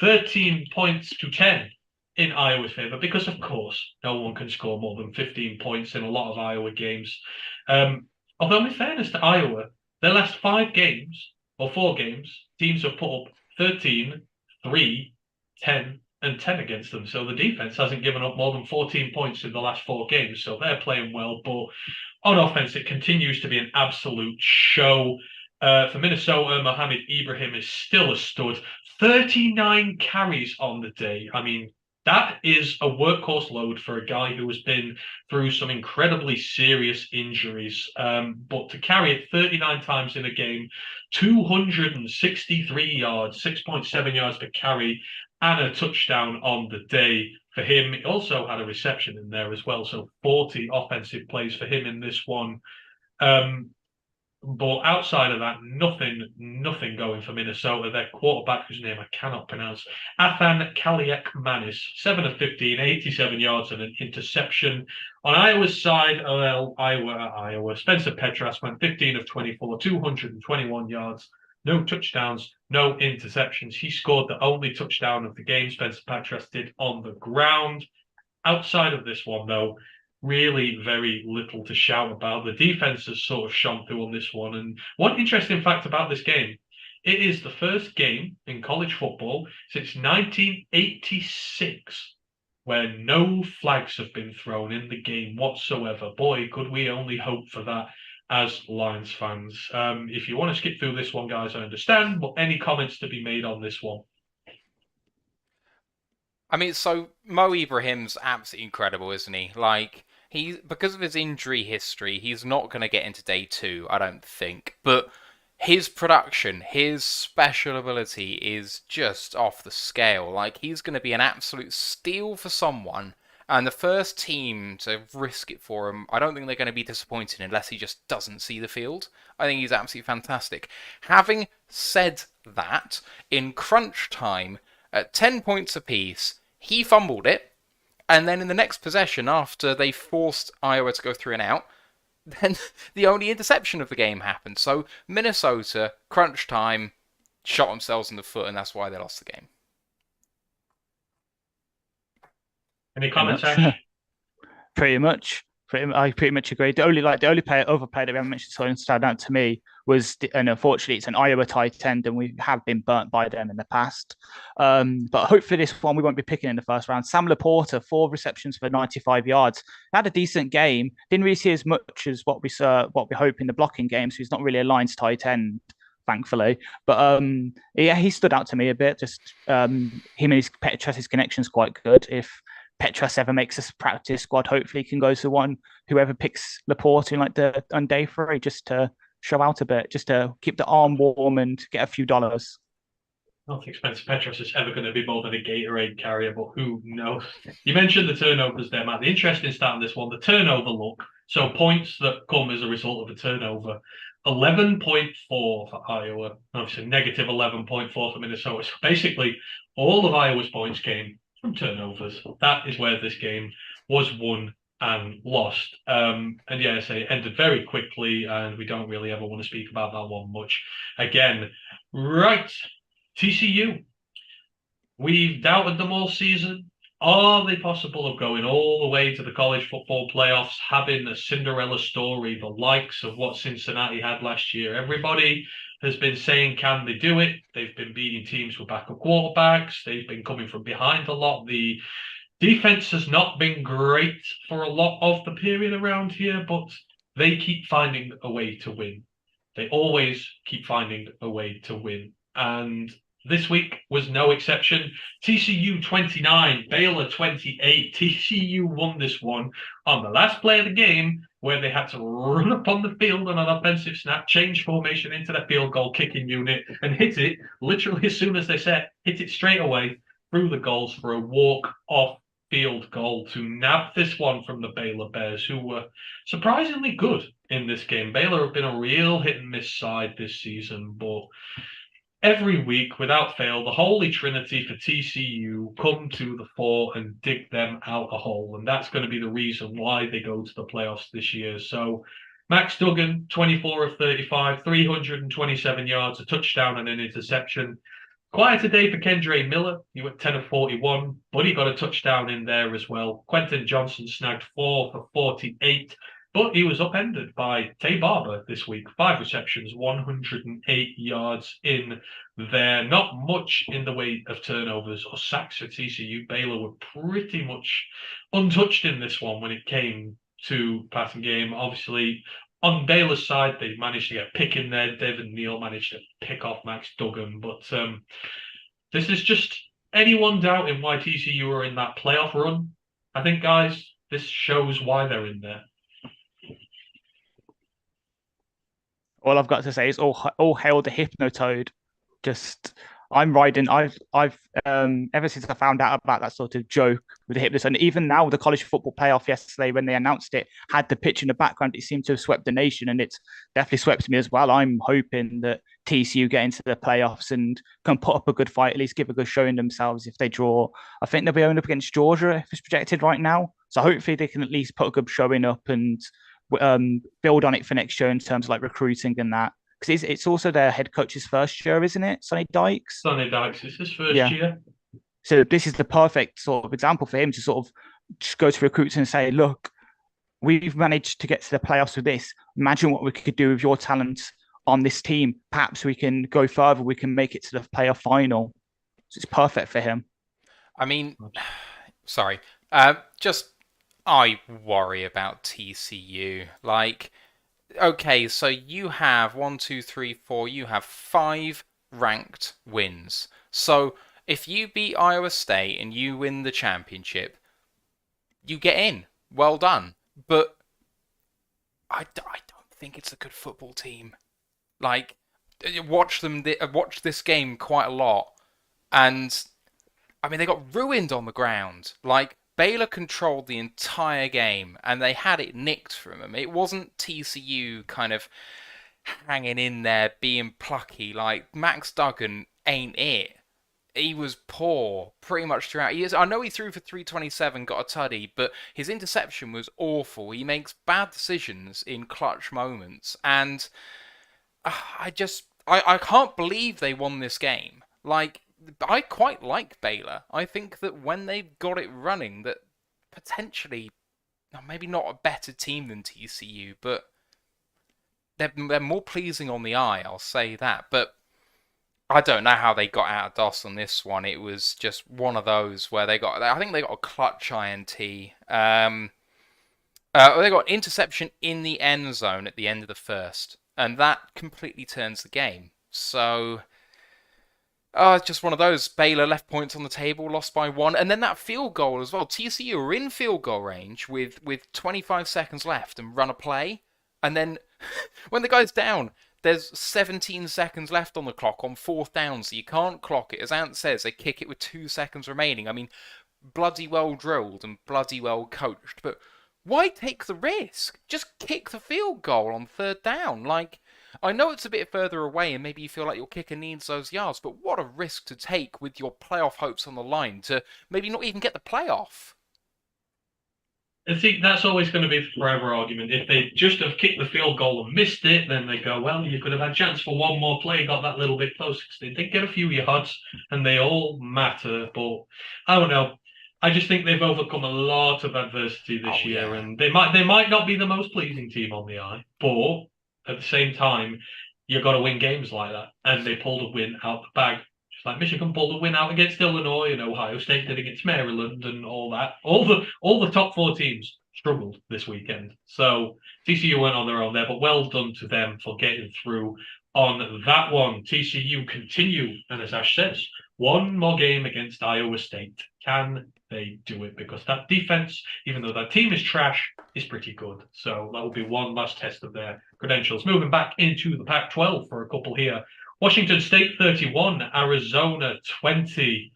13 points to 10 in Iowa's favor because, of course, no one can score more than 15 points in a lot of Iowa games. Although, in fairness to Iowa, their last 4 games, teams have put up 13, 3, 10, and 10 against them. So the defense hasn't given up more than 14 points in the last 4 games. So they're playing well. But on offense, it continues to be an absolute show. For Minnesota, Mohamed Ibrahim is still a stud. 39 carries on the day. I mean, that is a workhorse load for a guy who has been through some incredibly serious injuries. But to carry it 39 times in a game, 263 yards, 6.7 yards per carry, and a touchdown on the day for him. He also had a reception in there as well, so 40 offensive plays for him in this one. But outside of that, nothing going for Minnesota. Their quarterback, whose name I cannot pronounce, Athan Kaliakmanis, 7 of 15, 87 yards and an interception. On Iowa's side, Iowa, Spencer Petras went 15 of 24, 221 yards, no touchdowns, no interceptions. He scored the only touchdown of the game, Spencer Petras did, on the ground. Outside of this one, though, really very little to shout about. The defense has sort of shone through on this one. And one interesting fact about this game, it is the first game in college football since 1986 where no flags have been thrown in the game whatsoever. Boy, could we only hope for that as Lions fans. If you want to skip through this one, guys, I understand, but any comments to be made on this one? I mean, so Mo Ibrahim's absolutely incredible, isn't he? Like, because of his injury history, he's not going to get into day 2, I don't think. But his production, his special ability is just off the scale. Like, he's going to be an absolute steal for someone. And the first team to risk it for him, I don't think they're going to be disappointed unless he just doesn't see the field. I think he's absolutely fantastic. Having said that, in crunch time, at 10 points apiece, he fumbled it, and then in the next possession, after they forced Iowa to go 3 and out, then the only interception of the game happened. So Minnesota, crunch time, shot themselves in the foot, and that's why they lost the game. Any comments, Ash? Pretty much. I pretty much agree. The only other player that we haven't mentioned so stood out to me was, and unfortunately, it's an Iowa tight end, and we have been burnt by them in the past. But hopefully, this one we won't be picking in the first round. Sam Laporta, 4 receptions for 95 yards, had a decent game. Didn't really see as much as what we hope in the blocking game. So he's not really a Lions tight end, thankfully. But yeah, he stood out to me a bit. Just him and his Petras' connection's quite good. If Petras ever makes a practice squad, hopefully he can go to whoever picks Laporte in on day 3, just to show out a bit, just to keep the arm warm and get a few dollars. I don't think Spencer Petras is ever going to be more than a Gatorade carrier, but who knows? You mentioned the turnovers there, Matt. The interesting stat on this one, the turnover look. So points that come as a result of a turnover. 11.4 for Iowa, obviously negative 11.4 for Minnesota. So basically, all of Iowa's points came from turnovers. That is where this game was won and lost. And yeah, so it ended very quickly, and we don't really ever want to speak about that one much again. Right, TCU. We've doubted them all season. Are they possible of going all the way to the college football playoffs, having a Cinderella story, the likes of what Cincinnati had last year? Everybody has been saying, can they do it? They've been beating teams with backup quarterbacks. They've been coming from behind a lot. The defense has not been great for a lot of the period around here, but they keep finding a way to win. They always keep finding a way to win. And this week was no exception. TCU 29, Baylor 28. TCU won this one on the last play of the game, where they had to run up on the field on an offensive snap, change formation into their field goal kicking unit, and hit it literally as soon as they set, hit it straight away through the goals for a walk-off field goal to nab this one from the Baylor Bears, who were surprisingly good in this game. Baylor have been a real hit and miss side this season, but every week, without fail, the holy trinity for TCU come to the fore and dig them out a hole. And that's going to be the reason why they go to the playoffs this year. So Max Duggan, 24 of 35, 327 yards, a touchdown and an interception. Quite a day for Kendre Miller. He went 10 of 41, but he got a touchdown in there as well. Quentin Johnson snagged 4 for 48, but he was upended by Tay Barber this week. 5 receptions, 108 yards in there. Not much in the way of turnovers or sacks for TCU. Baylor were pretty much untouched in this one when it came to passing game. Obviously, on Baylor's side, they managed to get a pick in there. Devin Neal managed to pick off Max Duggan. But this is just anyone doubting why TCU are in that playoff run. I think, guys, this shows why they're in there. All I've got to say is all hail the Hypnotoad. I'm riding. I've ever since I found out about that sort of joke with the Hypnotoad, and even now the college football playoff yesterday when they announced it had the pitch in the background. It seemed to have swept the nation, and it's definitely swept me as well. I'm hoping that TCU get into the playoffs and can put up a good fight, at least give a good showing themselves. If they draw, I think they'll be going up against Georgia if it's projected right now. So hopefully they can at least put a good showing up and build on it for next year in terms of like recruiting and that. Because it's also their head coach's first year, isn't it? Sonny Dykes. Sonny Dykes is his first year. So this is the perfect sort of example for him to sort of just go to recruits and say, look, we've managed to get to the playoffs with this. Imagine what we could do with your talent on this team. Perhaps we can go further. We can make it to the playoff final. So it's perfect for him. I mean, sorry. I worry about TCU. Like, okay, so you have 1, 2, 3, 4, you have 5 ranked wins. So if you beat Iowa State and you win the championship, you get in. Well done. But I don't think it's a good football team. Like, watch this game quite a lot. And, I mean, they got ruined on the ground. Like, Baylor controlled the entire game, and they had it nicked from them. It wasn't TCU kind of hanging in there, being plucky. Like, Max Duggan ain't it. He was poor pretty much throughout. I know he threw for 327, got a tutty, but his interception was awful. He makes bad decisions in clutch moments, and I can't believe they won this game. Like, I quite like Baylor. I think that when they've got it running, that potentially, maybe not a better team than TCU, but they're more pleasing on the eye, I'll say that. But I don't know how they got out of DOS on this one. It was just one of those where I think they got a clutch INT. They got interception in the end zone at the end of the first, and that completely turns the game. So it's just one of those. Baylor left points on the table, lost by 1. And then that field goal as well. TCU were in field goal range with 25 seconds left and run a play. And then when the guy's down, there's 17 seconds left on the clock on 4th down, so you can't clock it. As Ant says, they kick it with 2 seconds remaining. I mean, bloody well drilled and bloody well coached. But why take the risk? Just kick the field goal on 3rd down. Like, I know it's a bit further away and maybe you feel like your kicker needs those yards, but what a risk to take with your playoff hopes on the line to maybe not even get the playoff. I think that's always going to be the forever argument. If they just have kicked the field goal and missed it, then they go, well, you could have had a chance for one more play, got that little bit closer. They did get a few yards and they all matter, but I don't know. I just think they've overcome a lot of adversity this year, and they might not be the most pleasing team on the eye, but at the same time, you've got to win games like that. And they pulled a win out the bag. Just like Michigan pulled a win out against Illinois and Ohio State did against Maryland and all that. All the top 4 teams struggled this weekend. So TCU went on their own there, but well done to them for getting through on that one. TCU continue, and as Ash says, one more game against Iowa State. Can they do it? Because that defense, even though that team is trash, is pretty good. So that will be one last test of their credentials. Moving back into the Pac-12 for a couple here. Washington State 31, Arizona 20.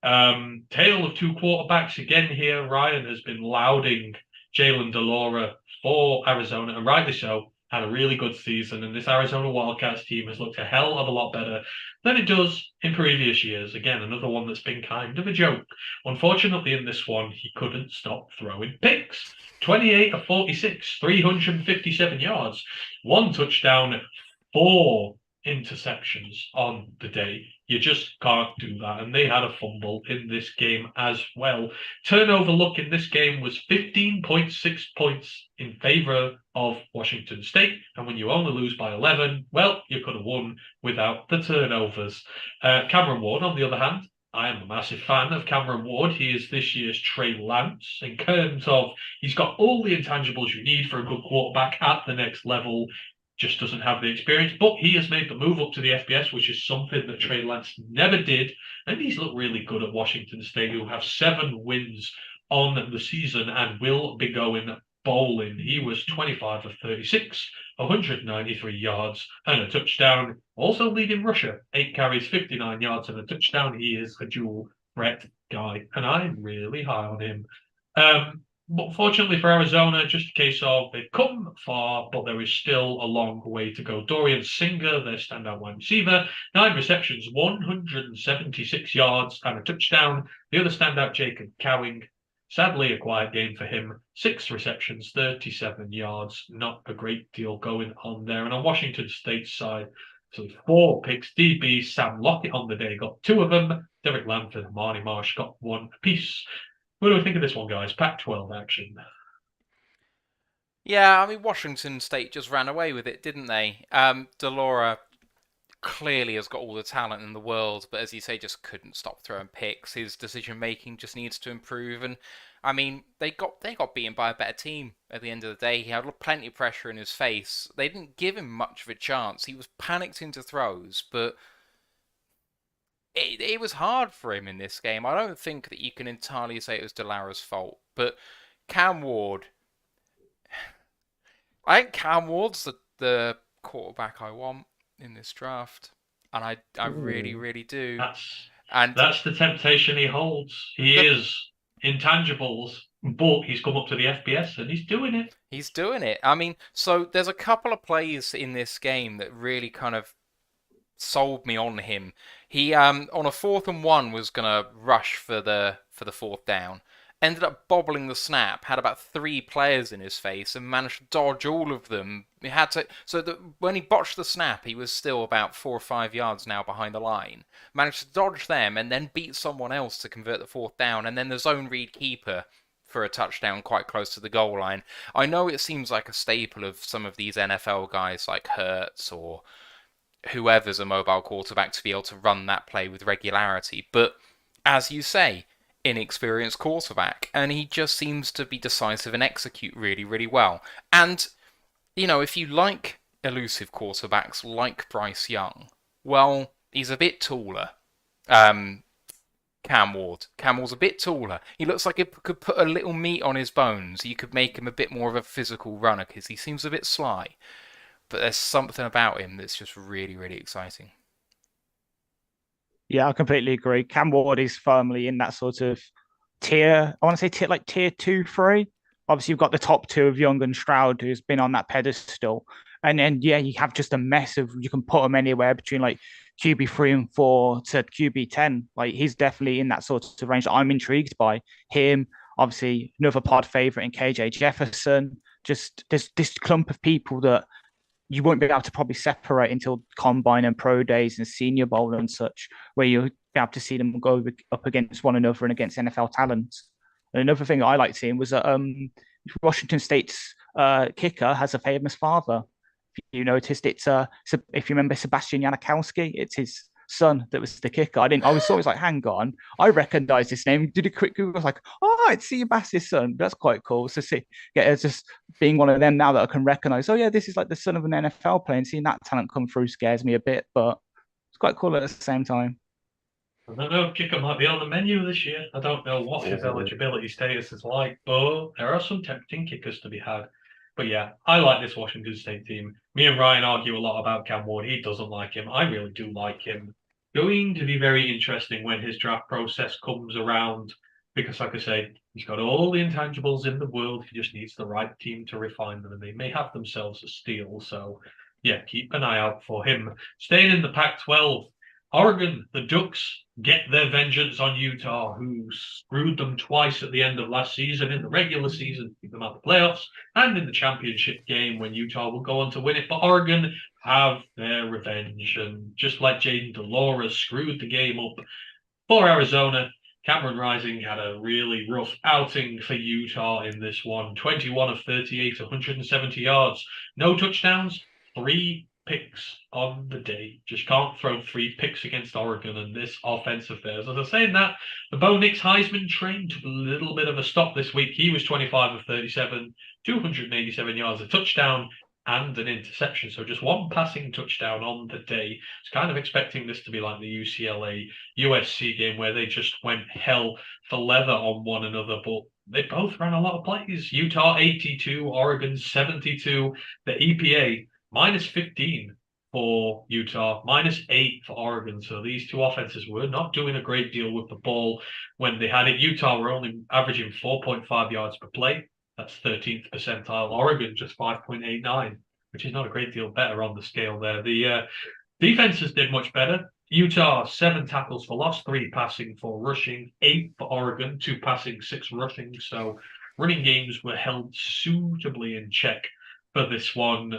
Tale of two quarterbacks again here. Ryan has been lauding Jalen DeLora for Arizona, and rightly so. Had a really good season, and this Arizona Wildcats team has looked a hell of a lot better than it does in previous years. Again, another one that's been kind of a joke. Unfortunately, in this one, he couldn't stop throwing picks. 28 of 46, 357 yards, one touchdown, 4 interceptions on the day. You just can't do that. And they had a fumble in this game as well. Turnover luck in this game was 15.6 points in favor of Washington State. And when you only lose by 11, well, you could have won without the turnovers. Cameron Ward, on the other hand, I am a massive fan of Cameron Ward. He is this year's Trey Lance in terms of he's got all the intangibles you need for a good quarterback at the next level. Just doesn't have the experience, but he has made the move up to the FBS, which is something that Trey Lance never did. And he's looked really good at Washington State, who have 7 wins on the season and will be going bowling. He was 25 of 36, 193 yards and a touchdown. Also leading Russia, 8 carries, 59 yards and a touchdown. He is a dual threat guy, and I'm really high on him. But fortunately for Arizona, just a case of they've come far, but there is still a long way to go. Dorian Singer, their standout wide receiver, 9 receptions, 176 yards and a touchdown. The other standout, Jacob Cowing, sadly a quiet game for him, 6 receptions, 37 yards. Not a great deal going on there. And on Washington State's side, so 4 picks. DB Sam Lockett on the day got 2 of them. Derek Lanford and Marnie Marsh got 1 apiece. What do we think of this one, guys? Pac-12 action. Yeah, I mean, Washington State just ran away with it, didn't they? DeLora clearly has got all the talent in the world, but as you say, just couldn't stop throwing picks. His decision-making just needs to improve. And, I mean, they got beaten by a better team at the end of the day. He had plenty of pressure in his face. They didn't give him much of a chance. He was panicked into throws, but it was hard for him in this game. I don't think that you can entirely say it was DeLara's fault, but Cam Ward, I think Cam Ward's the quarterback I want in this draft, and I really, really do. That's the temptation he holds. He is intangibles, but he's come up to the FBS and he's doing it. He's doing it. I mean, so there's a couple of plays in this game that really kind of sold me on him. He on a 4th and 1 was gonna rush for the 4th down. Ended up bobbling the snap, had about 3 players in his face and managed to dodge all of them. He had to when he botched the snap, he was still about 4 or 5 yards now behind the line. Managed to dodge them and then beat someone else to convert the 4th down, and then the zone read keeper for a touchdown quite close to the goal line. I know it seems like a staple of some of these NFL guys like Hurts or whoever's a mobile quarterback to be able to run that play with regularity. But as you say, inexperienced quarterback, and he just seems to be decisive and execute really, really well. And, you know, if you like elusive quarterbacks like Bryce Young, well, he's a bit taller. Cam Ward's a bit taller. He looks like he could put a little meat on his bones. You could make him a bit more of a physical runner because he seems a bit sly. But there's something about him that's just really, really exciting. Yeah, I completely agree. Cam Ward is firmly in that sort of tier. I want to say tier 2, 3. Obviously, you've got the top 2 of Young and Stroud, who's been on that pedestal. And then, yeah, you have just a mess of, you can put him anywhere between like QB 3 and 4 to QB 10. Like, he's definitely in that sort of range that I'm intrigued by. Him, obviously, another pod favorite in KJ Jefferson. Just this clump of people that you won't be able to probably separate until combine and pro days and senior bowl and such, where you'll be able to see them go up against one another and against NFL talent. And another thing I liked seeing was that Washington State's kicker has a famous father. If you noticed, it's if you remember Sebastian Janikowski, it's his Son that was the kicker. I was always like, hang on, I recognise this name. Did a quick Google, I was like, oh, it's Seabass's son. That's quite cool. So it's just being one of them now that I can recognise. Oh yeah, this is like the son of an NFL player. And seeing that talent come through scares me a bit, but it's quite cool at the same time. I don't know, kicker might be on the menu this year. I don't know what his eligibility status is like, but there are some tempting kickers to be had. But yeah, I like this Washington State team. Me and Ryan argue a lot about Cam Ward. He doesn't like him. I really do like him. Going to be very interesting when his draft process comes around because, like I say, he's got all the intangibles in the world. He just needs the right team to refine them, and they may have themselves a steal. So, yeah, keep an eye out for him. Staying in the Pac-12, Oregon, the Ducks, get their vengeance on Utah, who screwed them twice at the end of last season in the regular season, keep them out of the playoffs, and in the championship game when Utah will go on to win it. But Oregon have their revenge, and just like Jaden Delora screwed the game up for Arizona, Cameron Rising had a really rough outing for Utah in this one. 21 of 38, 170 yards, no touchdowns, 3 picks on the day. Just can't throw 3 picks against Oregon and this offense of theirs. As I say that, the Bo Nix Heisman train took a little bit of a stop this week. He was 25 of 37, 287 yards, a touchdown, and an interception. So just 1 passing touchdown on the day. I was kind of expecting this to be like the UCLA USC game where they just went hell for leather on one another, but they both ran a lot of plays. Utah 82, Oregon 72. The EPA -15 for Utah, -8 for Oregon. So these two offenses were not doing a great deal with the ball when they had it. Utah were only averaging 4.5 yards per play. That's 13th percentile. Oregon just 5.89, which is not a great deal better on the scale there. The defenses did much better. Utah, 7 tackles for loss, 3 passing, 4 rushing, 8 for Oregon, 2 passing, 6 rushing. So running games were held suitably in check for this one.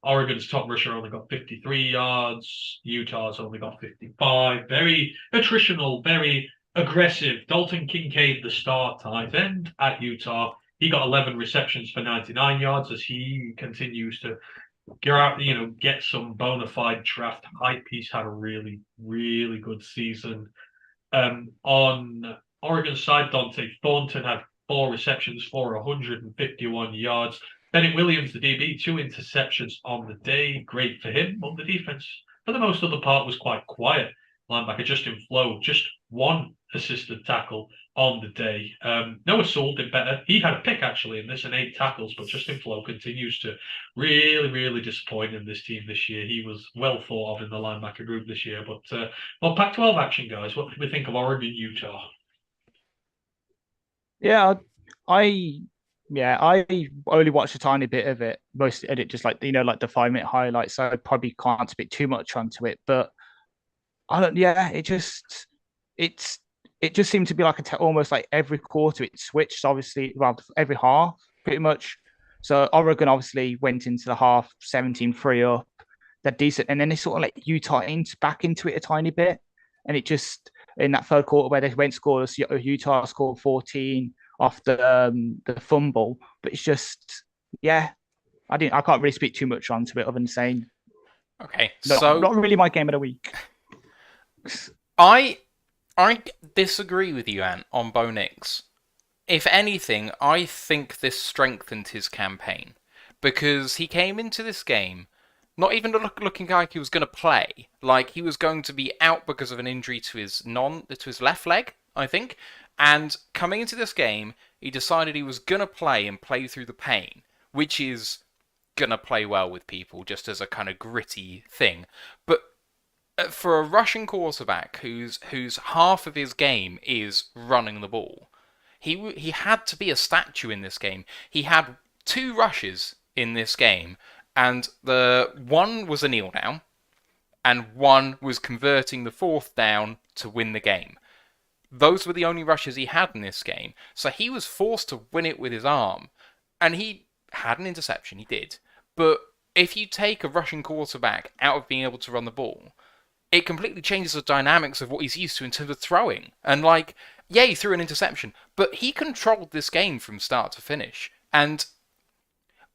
Oregon's top rusher only got 53 yards. Utah's only got 55. Very attritional, very aggressive. Dalton Kincaid, the star tight end at Utah, he got 11 receptions for 99 yards as he continues to get some bona fide draft hype. He's had a really, really good season. On Oregon's side, Dante Thornton had 4 receptions for 151 yards. Bennett Williams, the DB, 2 interceptions on the day. Great for him. But the defense, for the most of the part, was quite quiet. Linebacker Justin Flo, just 1 assisted tackle on the day. Noah Sewell did better. He had a pick, actually, in this and 8 tackles, but Justin Flo continues to really, really disappoint in this team this year. He was well thought of in the linebacker group this year. But, well, Pac-12 action, guys. What did we think of Oregon, Utah? Yeah, I only watched a tiny bit of it. Most edit just like like the 5-minute highlights, so I probably can't speak too much onto it. But I don't. Yeah, it just seemed to be like almost like every quarter it switched. Obviously, well, every half pretty much. So Oregon obviously went into the half 17-3 up. They're decent, and then they sort of let Utah back into it a tiny bit, and it just in that third quarter where they went scoreless, Utah scored 14 off the fumble, but it's just I can't really speak too much onto it other than saying okay, so not really my game of the week. I disagree with you, Ant, on Bo Nix. If anything, I think this strengthened his campaign because he came into this game not even looking like he was going to play, like he was going to be out because of an injury to his left leg, I think. And coming into this game, he decided he was going to play and play through the pain, which is going to play well with people just as a kind of gritty thing. But for a rushing quarterback whose half of his game is running the ball, he had to be a statue in this game. He had 2 rushes in this game, and the one was a kneel down, and one was converting the 4th down to win the game. Those were the only rushes he had in this game. So he was forced to win it with his arm. And he had an interception, he did. But if you take a rushing quarterback out of being able to run the ball, it completely changes the dynamics of what he's used to in terms of throwing. And he threw an interception, but he controlled this game from start to finish. And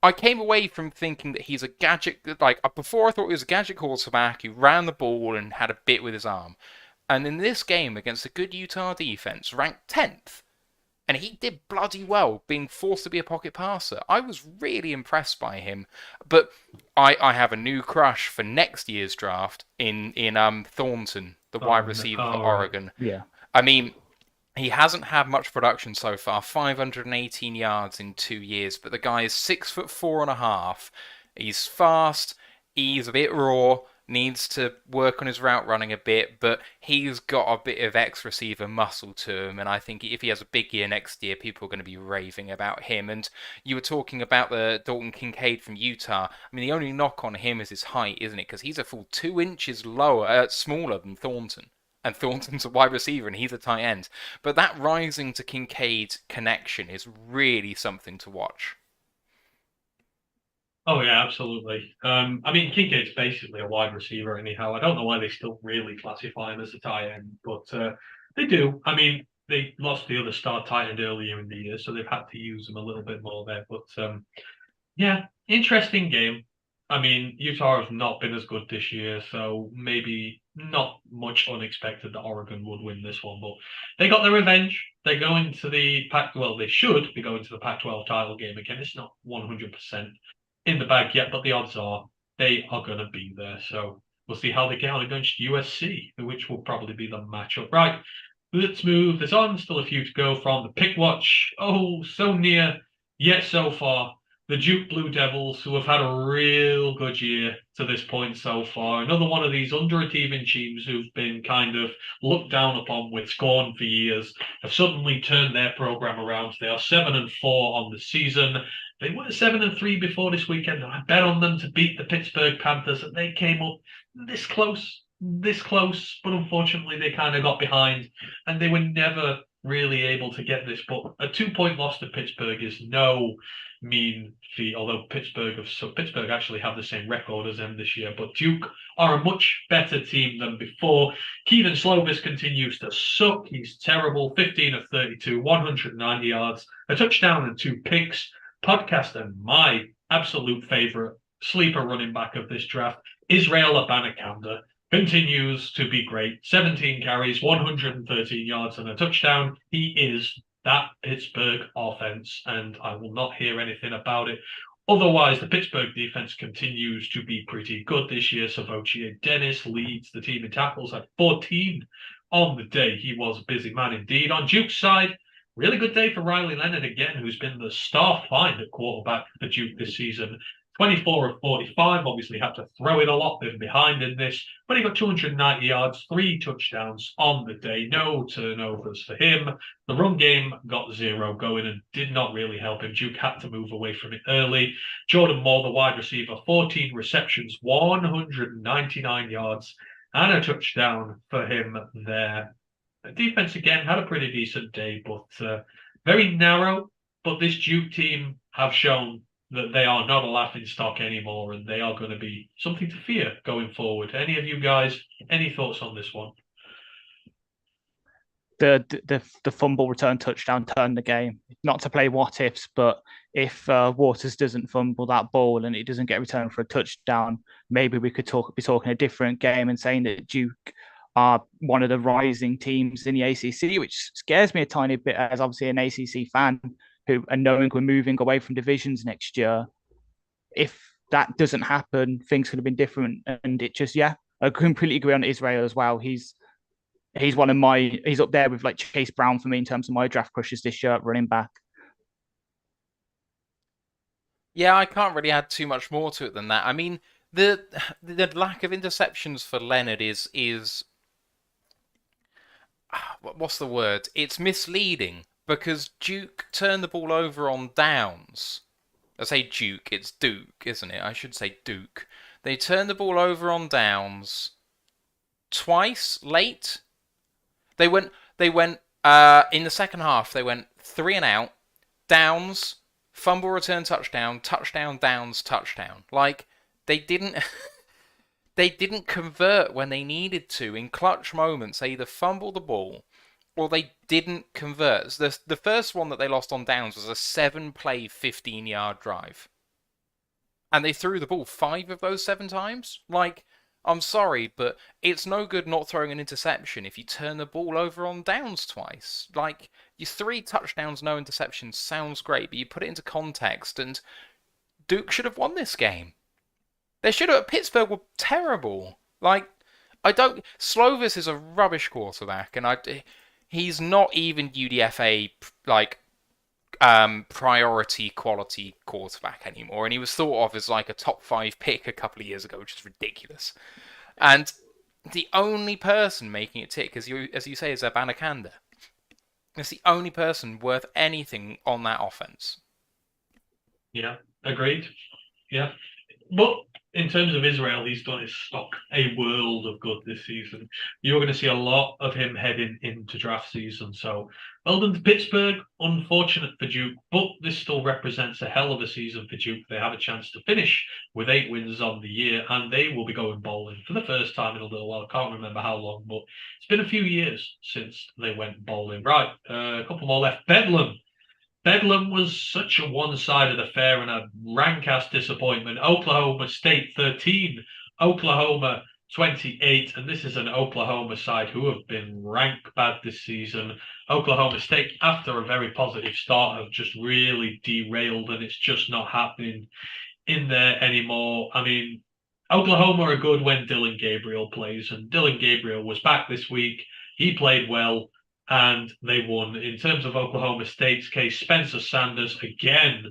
I came away from thinking that he's a gadget. Like before, I thought he was a gadget quarterback who ran the ball and had a bit with his arm. And in this game against a good Utah defense, ranked 10th, and he did bloody well, being forced to be a pocket passer. I was really impressed by him. But I have a new crush for next year's draft in Thornton, the wide receiver for Oregon. Yeah. I mean, he hasn't had much production so far, 518 yards in 2 years, but the guy is 6'4.5". He's fast, he's a bit raw, needs to work on his route running a bit, but he's got a bit of ex-receiver muscle to him, and I think if he has a big year next year, people are going to be raving about him. And you were talking about the Dalton Kincaid from Utah. I mean, the only knock on him is his height, isn't it? Because he's a full 2 inches smaller than Thornton. And Thornton's a wide receiver and he's a tight end. But that Rising to Kincaid connection is really something to watch. Oh yeah, absolutely. I mean, Kincaid's basically a wide receiver anyhow. I don't know why they still really classify him as a tight end, but they do. I mean, they lost the other star tight end earlier in the year, so they've had to use him a little bit more there. But yeah, interesting game. I mean, Utah has not been as good this year, so maybe not much unexpected that Oregon would win this one. But they got their revenge. They go into the Pac. Well, they should be going to the Pac-12 title game again. It's not 100% in the bag yet, but the odds are they are going to be there. So we'll see how they get on against USC, which will probably be the matchup. Right, let's move this on. Still a few to go from the pick watch. Oh, so near, yet so far. The Duke Blue Devils, who have had a real good year to this point so far. Another one of these underachieving teams who've been kind of looked down upon with scorn for years, have suddenly turned their program around. They are 7-4 on the season. They were 7-3 before this weekend. I bet on them to beat the Pittsburgh Panthers, and they came up this close, but unfortunately they kind of got behind, and they were never really able to get this. But a 2-point loss to Pittsburgh is no mean feat, although Pittsburgh actually have the same record as them this year. But Duke are a much better team than before. Keevan Slovis continues to suck. He's terrible. 15 of 32, 190 yards, a touchdown and 2 picks. Podcast and my absolute favorite sleeper running back of this draft, Israel Abanikanda, continues to be great. 17 carries, 113 yards and a touchdown. He is that Pittsburgh offense, and I will not hear anything about it. Otherwise, the Pittsburgh defense continues to be pretty good this year. Savochier Dennis leads the team in tackles at 14 on the day. He was a busy man indeed. On Duke's side, really good day for Riley Leonard again, who's been the star find at quarterback for Duke this season. 24 of 45, obviously had to throw it a lot. They've been behind in this, but he got 290 yards, 3 touchdowns on the day. No turnovers for him. The run game got 0 going and did not really help him. Duke had to move away from it early. Jordan Moore, the wide receiver, 14 receptions, 199 yards, and a touchdown for him there. The defense, again, had a pretty decent day, but very narrow. But this Duke team have shown that they are not a laughing stock anymore, and they are going to be something to fear going forward. Any of you guys, any thoughts on this one? The fumble return touchdown turned the game. Not to play what ifs, but if Waters doesn't fumble that ball and it doesn't get returned for a touchdown, maybe we could be talking a different game and saying that Duke are one of the rising teams in the ACC, which scares me a tiny bit as obviously an ACC fan and knowing we're moving away from divisions next year. If that doesn't happen, things could have been different. And it just, I completely agree on Israel as well. He's he's up there with like Chase Brown for me in terms of my draft crushes this year at running back. Yeah, I can't really add too much more to it than that. I mean, the lack of interceptions for Leonard is what's the word? It's misleading. Because Duke turned the ball over on downs. I say Duke, it's Duke, isn't it? I should say Duke. They turned the ball over on downs twice late. They went in the second half, they went 3 and out, downs, fumble return touchdown, touchdown, downs, touchdown. Like, they didn't convert when they needed to. In clutch moments, they either fumbled the ball or they didn't convert. The first one that they lost on downs was a 7-play, 15-yard drive. and they threw the ball 5 of those 7 times. Like, I'm sorry, but it's no good not throwing an interception if you turn the ball over on downs twice. Like, your 3 touchdowns, no interceptions sounds great, but you put it into context, and Duke should have won this game. They should have. Pittsburgh were terrible. Like, Slovis is a rubbish quarterback, and he's not even UDFA like priority quality quarterback anymore, and he was thought of as like a top 5 pick a couple of years ago, which is ridiculous. And the only person making it tick, as you say, is Abanikanda. It's the only person worth anything on that offense. Yeah, agreed. Yeah. But in terms of Israel, he's done his stock a world of good this season. You're going to see a lot of him heading into draft season. So, well done to Pittsburgh. Unfortunate for Duke, but this still represents a hell of a season for Duke. They have a chance to finish with 8 wins on the year, and they will be going bowling for the first time in a little while. I can't remember how long, but it's been a few years since they went bowling. Right, a couple more left. Bedlam was such a one-sided affair and a rank-ass disappointment. Oklahoma State 13, Oklahoma 28, and this is an Oklahoma side who have been rank bad this season. Oklahoma State, after a very positive start, have just really derailed, and it's just not happening in there anymore. I mean, Oklahoma are good when Dylan Gabriel plays, and Dylan Gabriel was back this week. He played well, and they won. In terms of Oklahoma State's case, Spencer Sanders, again,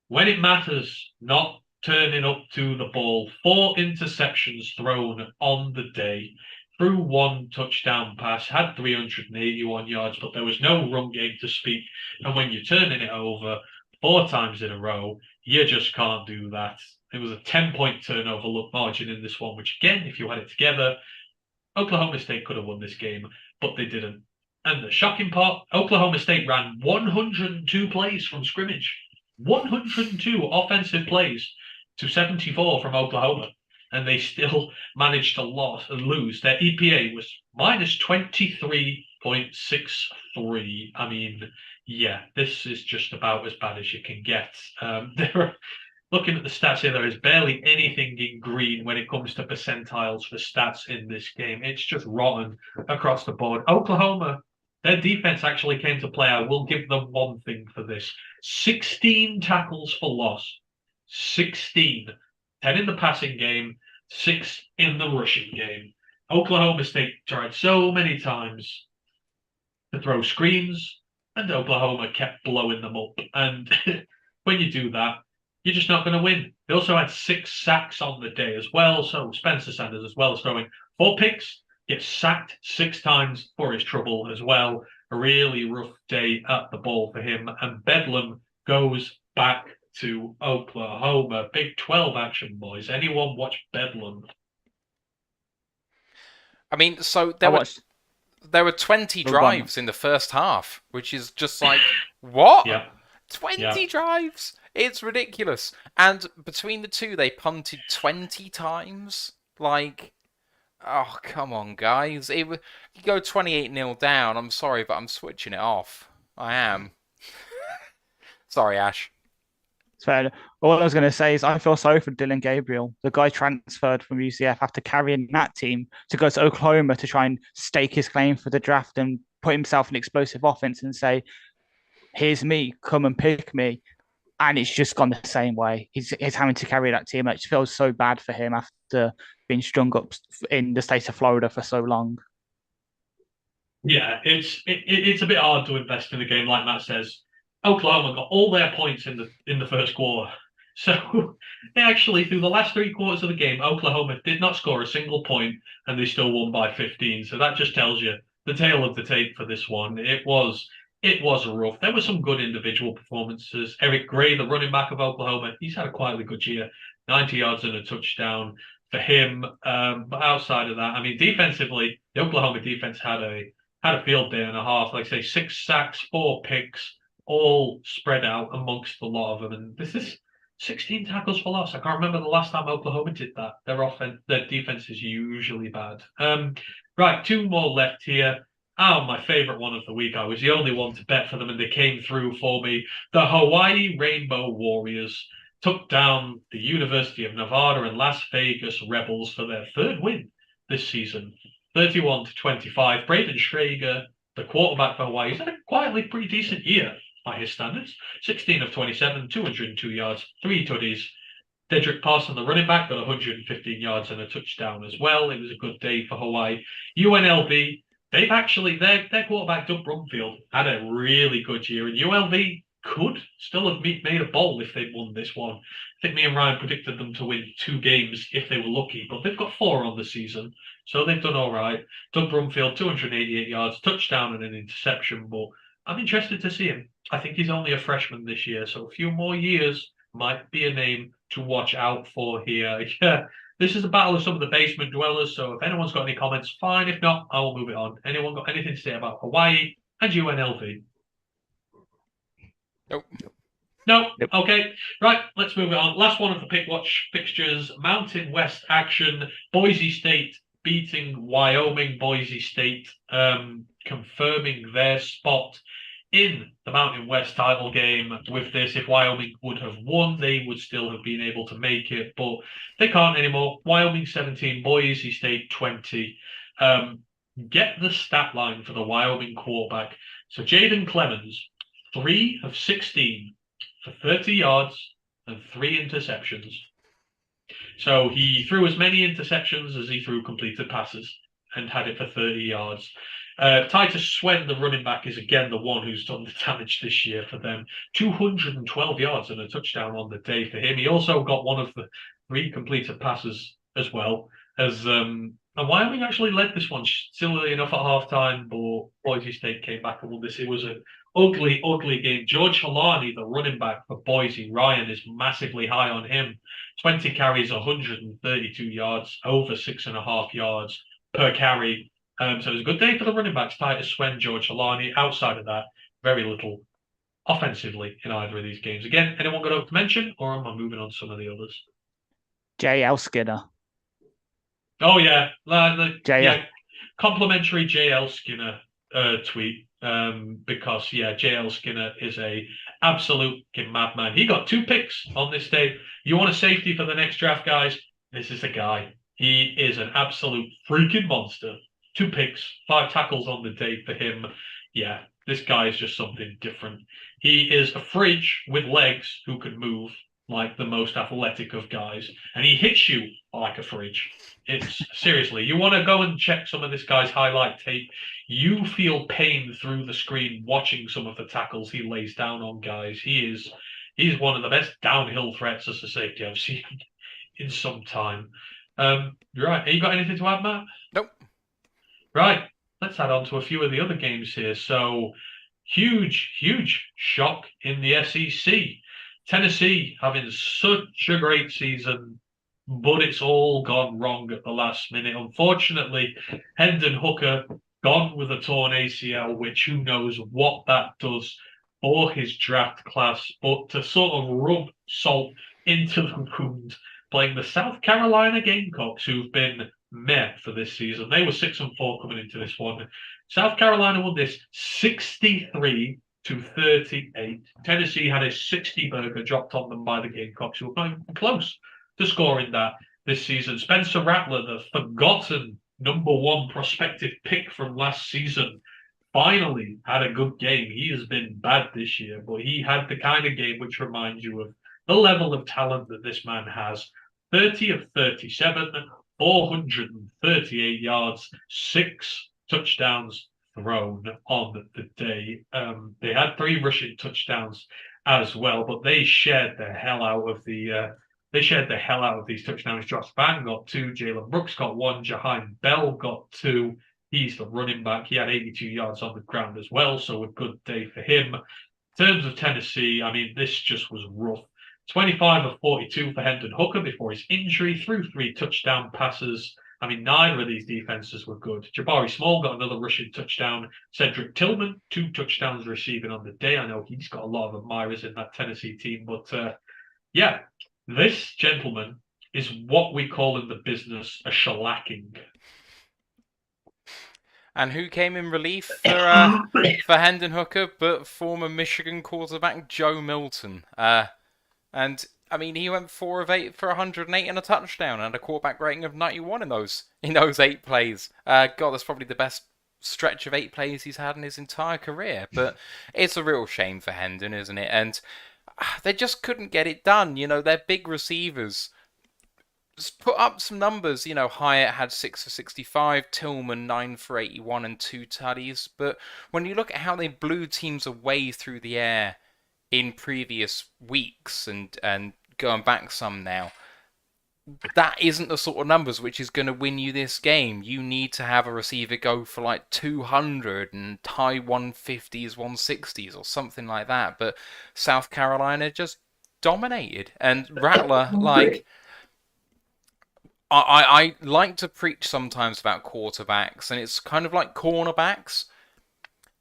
when it matters, not turning up to the ball. 4 interceptions thrown on the day, threw 1 touchdown pass, had 381 yards, but there was no run game to speak. And when you're turning it over 4 times in a row, you just can't do that. It was a 10-point turnover margin in this one, which again, if you had it together, Oklahoma State could have won this game, but they didn't. And the shocking part, Oklahoma State ran 102 plays from scrimmage. 102 offensive plays to 74 from Oklahoma. And they still managed to lose. Their EPA was minus 23.63. I mean, yeah, this is just about as bad as you can get. Looking at the stats here, there is barely anything in green when it comes to percentiles for stats in this game. It's just rotten across the board. Oklahoma, their defense actually came to play. I will give them one thing for this. 16 tackles for loss. 16. 10 in the passing game, 6 in the rushing game. Oklahoma State tried so many times to throw screens, and Oklahoma kept blowing them up. And when you do that, you're just not going to win. They also had 6 sacks on the day as well. So Spencer Sanders, as well as throwing 4 picks, gets sacked 6 times for his trouble as well. A really rough day at the ball for him. And Bedlam goes back to Oklahoma. Big 12 action, boys. Anyone watch Bedlam? I mean, so there were 20 drives in the first half, which is just like, what? Yeah. 20 drives? It's ridiculous. And between the two, they punted 20 times. Like, oh, come on, guys. You go 28-0 down. I'm sorry, but I'm switching it off. I am. Sorry, Ash. It's fair. All I was going to say is I feel sorry for Dylan Gabriel. The guy transferred from UCF after carrying that team to go to Oklahoma to try and stake his claim for the draft and put himself in explosive offense and say, here's me, come and pick me. And it's just gone the same way. He's having to carry that team. It just feels so bad for him after being strung up in the state of Florida for so long. Yeah, it's a bit hard to invest in a game, like Matt says. Oklahoma got all their points in the first quarter. So they actually, through the last 3 quarters of the game, Oklahoma did not score a single point, and they still won by 15. So that just tells you the tale of the tape for this one. It was rough. There were some good individual performances. Eric Gray, the running back of Oklahoma, he's had a quietly good year. 90 yards and a touchdown for him. But outside of that, I mean, defensively, the Oklahoma defense had a field day and a half. Like I say, 6 sacks, 4 picks, all spread out amongst a lot of them. And this is 16 tackles for loss. I can't remember the last time Oklahoma did that. Their defense is usually bad. Right, 2 more left here. Oh, my favorite one of the week. I was the only one to bet for them, and they came through for me. The Hawaii Rainbow Warriors took down the University of Nevada and Las Vegas Rebels for their third win this season, 31-25. Braden Schrager, the quarterback for Hawaii, had a quietly pretty decent year by his standards. 16 of 27, 202 yards, 3 tutties. Dedrick Parson, the running back, got 115 yards and a touchdown as well. It was a good day for Hawaii. UNLV, they've actually, their quarterback, Doug Brumfield, had a really good year. And ULV could still have made a bowl if they'd won this one. I think me and Ryan predicted them to win 2 games if they were lucky, but they've got 4 on the season, so they've done all right. Doug Brumfield, 288 yards, touchdown and an interception, but I'm interested to see him. I think he's only a freshman this year, so a few more years might be a name to watch out for here. Yeah, this is a battle of some of the basement dwellers, so if anyone's got any comments, fine. If not, I will move it on. Anyone got anything to say about Hawaii and UNLV? Nope. No? Okay. Right, let's move it on. Last one of the Pick Watch fixtures, Mountain West action. Boise State beating Wyoming. Boise State confirming their spot in the Mountain West title game with this. If Wyoming would have won, they would still have been able to make it, but they can't anymore. Wyoming 17, Boise State 20. Get the stat line for the Wyoming quarterback. So Jaden Clemens, 3 of 16 for 30 yards and 3 interceptions. So he threw as many interceptions as he threw completed passes and had it for 30 yards. Titus Swen, the running back, is again the one who's done the damage this year for them. 212 yards and a touchdown on the day for him. He also got one of the 3 completed passes as well. And Wyoming actually led this one, silly enough, at halftime, but Boise State came back and won this. It was an ugly, ugly game. George Halani, the running back for Boise, Ryan is massively high on him. 20 carries, 132 yards, over 6.5 yards per carry. So it was a good day for the running backs, Titus Swen, George Halani. Outside of that, very little offensively in either of these games. Again, anyone got up to mention, or am I moving on to some of the others? JL Skinner. Oh, yeah. JL. Complimentary JL Skinner tweet. Because, yeah, JL Skinner is a absolute madman. He got 2 picks on this day. You want a safety for the next draft, guys? This is the guy. He is an absolute freaking monster. 2 picks, 5 tackles on the day for him. Yeah, this guy is just something different. He is a fridge with legs who can move like the most athletic of guys, and he hits you like a fridge. It's seriously, you want to go and check some of this guy's highlight tape. You feel pain through the screen watching some of the tackles he lays down on guys. He's one of the best downhill threats as a safety I've seen in some time. Right, you got anything to add, Matt? Nope. Right, let's add on to a few of the other games here. So, huge shock in the SEC. Tennessee having such a great season, but it's all gone wrong at the last minute. Unfortunately, Hendon Hooker gone with a torn ACL, which who knows what that does for his draft class. But to sort of rub salt into the wound, playing the South Carolina Gamecocks, who've been meh for this season. They were 6-4 coming into this one. South Carolina won this 63-38. Tennessee had a 60 burger dropped on them by the Gamecocks, who were not even close to scoring that this season. Spencer Rattler, the forgotten #1 prospective pick from last season, finally had a good game. He has been bad this year, but he had the kind of game which reminds you of the level of talent that this man has. 30 of 37, 438 yards, 6 touchdowns thrown on the day. They had 3 rushing touchdowns as well, but they shared the hell out of these touchdowns. Josh Van got 2, Jalen Brooks got 1, Jaheim Bell got 2. He's the running back. He had 82 yards on the ground as well, so a good day for him. In terms of Tennessee, I mean, this just was rough. 25 of 42 for Hendon Hooker before his injury, threw 3 touchdown passes. I mean, neither of these defenses were good. Jabari Small got another rushing touchdown. Cedric Tillman, 2 touchdowns receiving on the day. I know he's got a lot of admirers in that Tennessee team, but yeah, this gentleman is what we call in the business a shellacking. And who came in relief for Hendon Hooker but former Michigan quarterback Joe Milton? And I mean, he went 4 of 8 for 108 and a touchdown and a quarterback rating of 91 in those 8 plays. God, that's probably the best stretch of 8 plays he's had in his entire career. But it's a real shame for Hendon, isn't it? And they just couldn't get it done. Their big receivers put up some numbers. Hyatt had 6 for 65, Tillman 9 for 81 and 2 tutties. But when you look at how they blew teams away through the air in previous weeks and going back some now, that isn't the sort of numbers which is going to win you this game. You need to have a receiver go for like 200 and high 150s, 160s or something like that. But South Carolina just dominated. And Rattler, like, I like to preach sometimes about quarterbacks, and it's kind of like cornerbacks.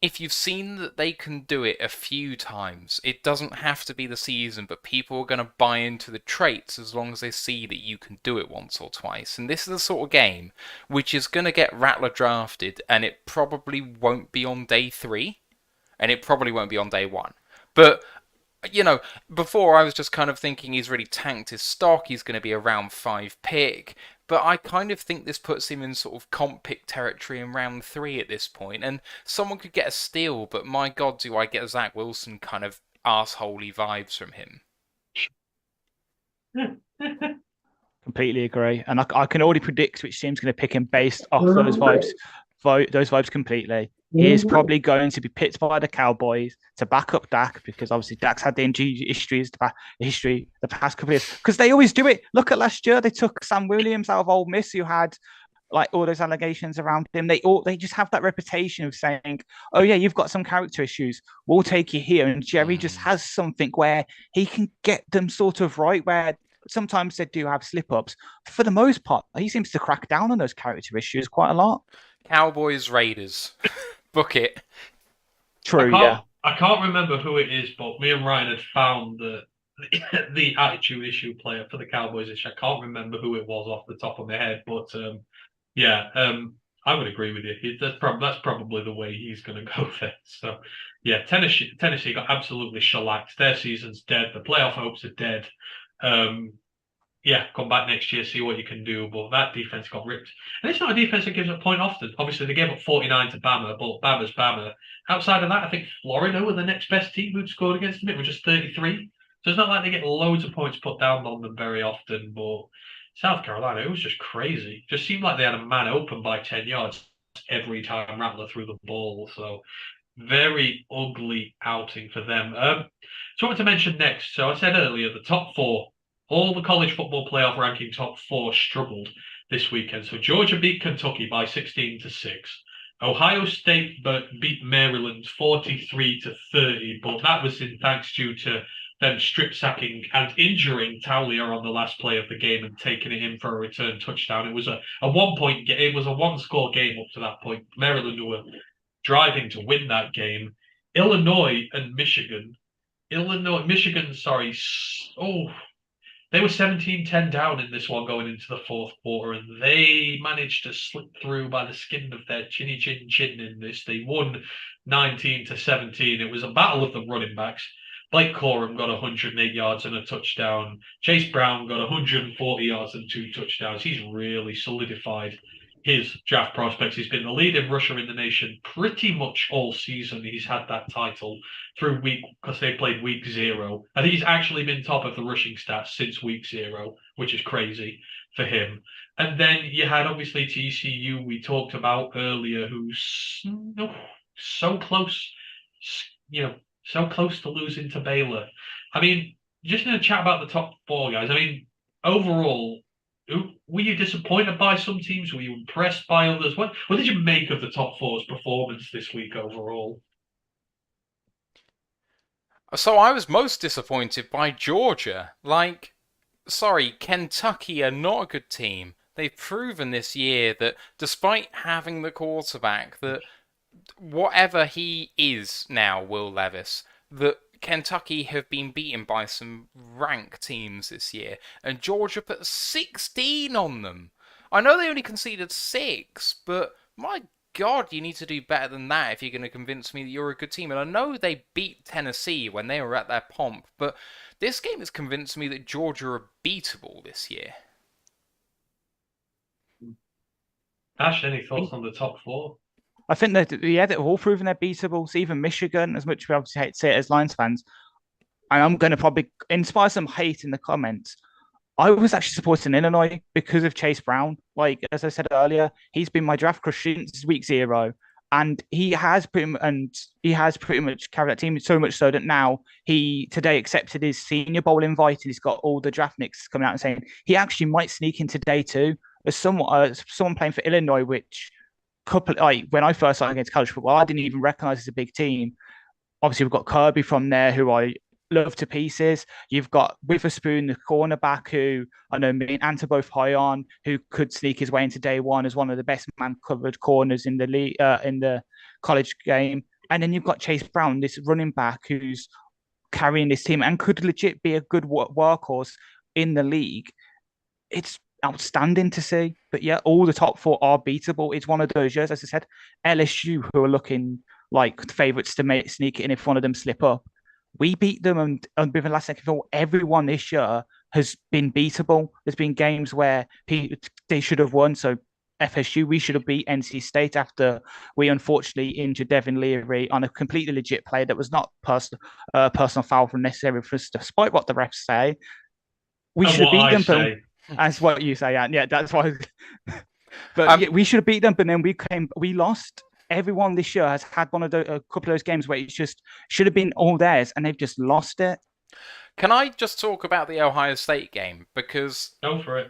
If you've seen that they can do it a few times, it doesn't have to be the season, but people are going to buy into the traits as long as they see that you can do it once or twice. And this is the sort of game which is going to get Rattler drafted, and it probably won't be on day 3, and it probably won't be on day 1. But, before I was just kind of thinking he's really tanked his stock, he's going to be a round 5 pick. But I kind of think this puts him in sort of comp pick territory in round 3 at this point. And someone could get a steal, but my God, do I get Zach Wilson kind of arseholey vibes from him. Completely agree. And I can already predict which team's going to pick him based off those vibes completely. He is probably going to be picked by the Cowboys to back up Dak, because obviously Dak's had the injury history the past couple of years. Because they always do it. Look at last year, they took Sam Williams out of Ole Miss, who had like all those allegations around him. They just have that reputation of saying, "Oh yeah, you've got some character issues. We'll take you here." And Jerry just has something where he can get them sort of right. Where sometimes they do have slip ups. For the most part, he seems to crack down on those character issues quite a lot. Cowboys, Raiders. Book it. True, yeah. I can't remember who it is, but me and Ryan had found the attitude issue player for the Cowboys. I can't remember who it was off the top of my head, but I would agree with you. That's probably the way he's going to go there. So, yeah, Tennessee got absolutely shellacked. Their season's dead. The playoff hopes are dead. Come back next year, see what you can do. But that defense got ripped. And it's not a defense that gives up a point often. Obviously, they gave up 49 to Bama, but Bama's Bama. Outside of that, I think Florida were the next best team who'd scored against them. It was just 33. So it's not like they get loads of points put down on them very often. But South Carolina, it was just crazy. Just seemed like they had a man open by 10 yards every time Rattler threw the ball. So very ugly outing for them. So I want to mention next. So I said earlier, the top 4. All the college football playoff ranking top 4 struggled this weekend. So Georgia beat Kentucky by 16-6. Ohio State beat Maryland 43-30, but that was in thanks due to them strip sacking and injuring Taulia on the last play of the game and taking it in for a return touchdown. It was a 1-point game. It was a 1-score game up to that point. Maryland were driving to win that game. Michigan, they were 17-10 down in this one going into the fourth quarter, and they managed to slip through by the skin of their chinny chin in this. They won 19-17. It was a battle of the running backs. Blake Corum got 108 yards and a touchdown. Chase Brown got 140 yards and 2 touchdowns. He's really solidified his draft prospects. He's been the leading rusher in the nation pretty much all season. He's had that title through because they played week 0. I think he's actually been top of the rushing stats since week 0, which is crazy for him. And then you had obviously TCU we talked about earlier, who's so close, so close to losing to Baylor. I mean, just in a chat about the top 4 guys, I mean, overall, were you disappointed by some teams? Were you impressed by others? What did you make of the top 4's performance this week overall? So I was most disappointed by Georgia. Kentucky are not a good team. They've proven this year that despite having the quarterback, that whatever he is now, Will Levis, that Kentucky have been beaten by some rank teams this year, and Georgia put 16 on them. I know they only conceded 6, but my God, you need to do better than that if you're going to convince me that you're a good team. And I know they beat Tennessee when they were at their pomp, but this game has convinced me that Georgia are beatable this year. Ash, any thoughts on the top four? I think that they're all proven they're beatable. So even Michigan, as much as we obviously hate to say it as Lions fans, and I'm going to probably inspire some hate in the comments. I was actually supporting Illinois because of Chase Brown. Like as I said earlier, he's been my draft crush since week 0, and he has pretty much carried that team so much so that now he today accepted his Senior Bowl invite, and he's got all the draft nicks coming out and saying he actually might sneak in today too. As someone playing for Illinois, which when I first started against college football, I didn't even recognize as a big team. Obviously, we've got Kirby from there, who I love to pieces. You've got Witherspoon, the cornerback, who I know me and Ant are both high on, who could sneak his way into day one as one of the best man-covered corners in the league, in the college game. And then you've got Chase Brown, this running back who's carrying this team and could legit be a good workhorse in the league. It's outstanding to see. But yeah, all the top four are beatable. It's one of those years, as I said, LSU, who are looking like favourites to sneak it in if one of them slip up. We beat them, and with the last second, everyone this year has been beatable. There's been games where they should have won. So FSU, we should have beat NC State after we unfortunately injured Devin Leary on a completely legit play that was not personal foul from necessary for us, despite what the refs say. We should have beat them, but that's what you say, Ant. Yeah, that's why. But we should have beat them, but then we lost. Everyone this year has had a couple of those games where it's just should have been all theirs, and they've just lost it. Can I just talk about the Ohio State game? Because go for it.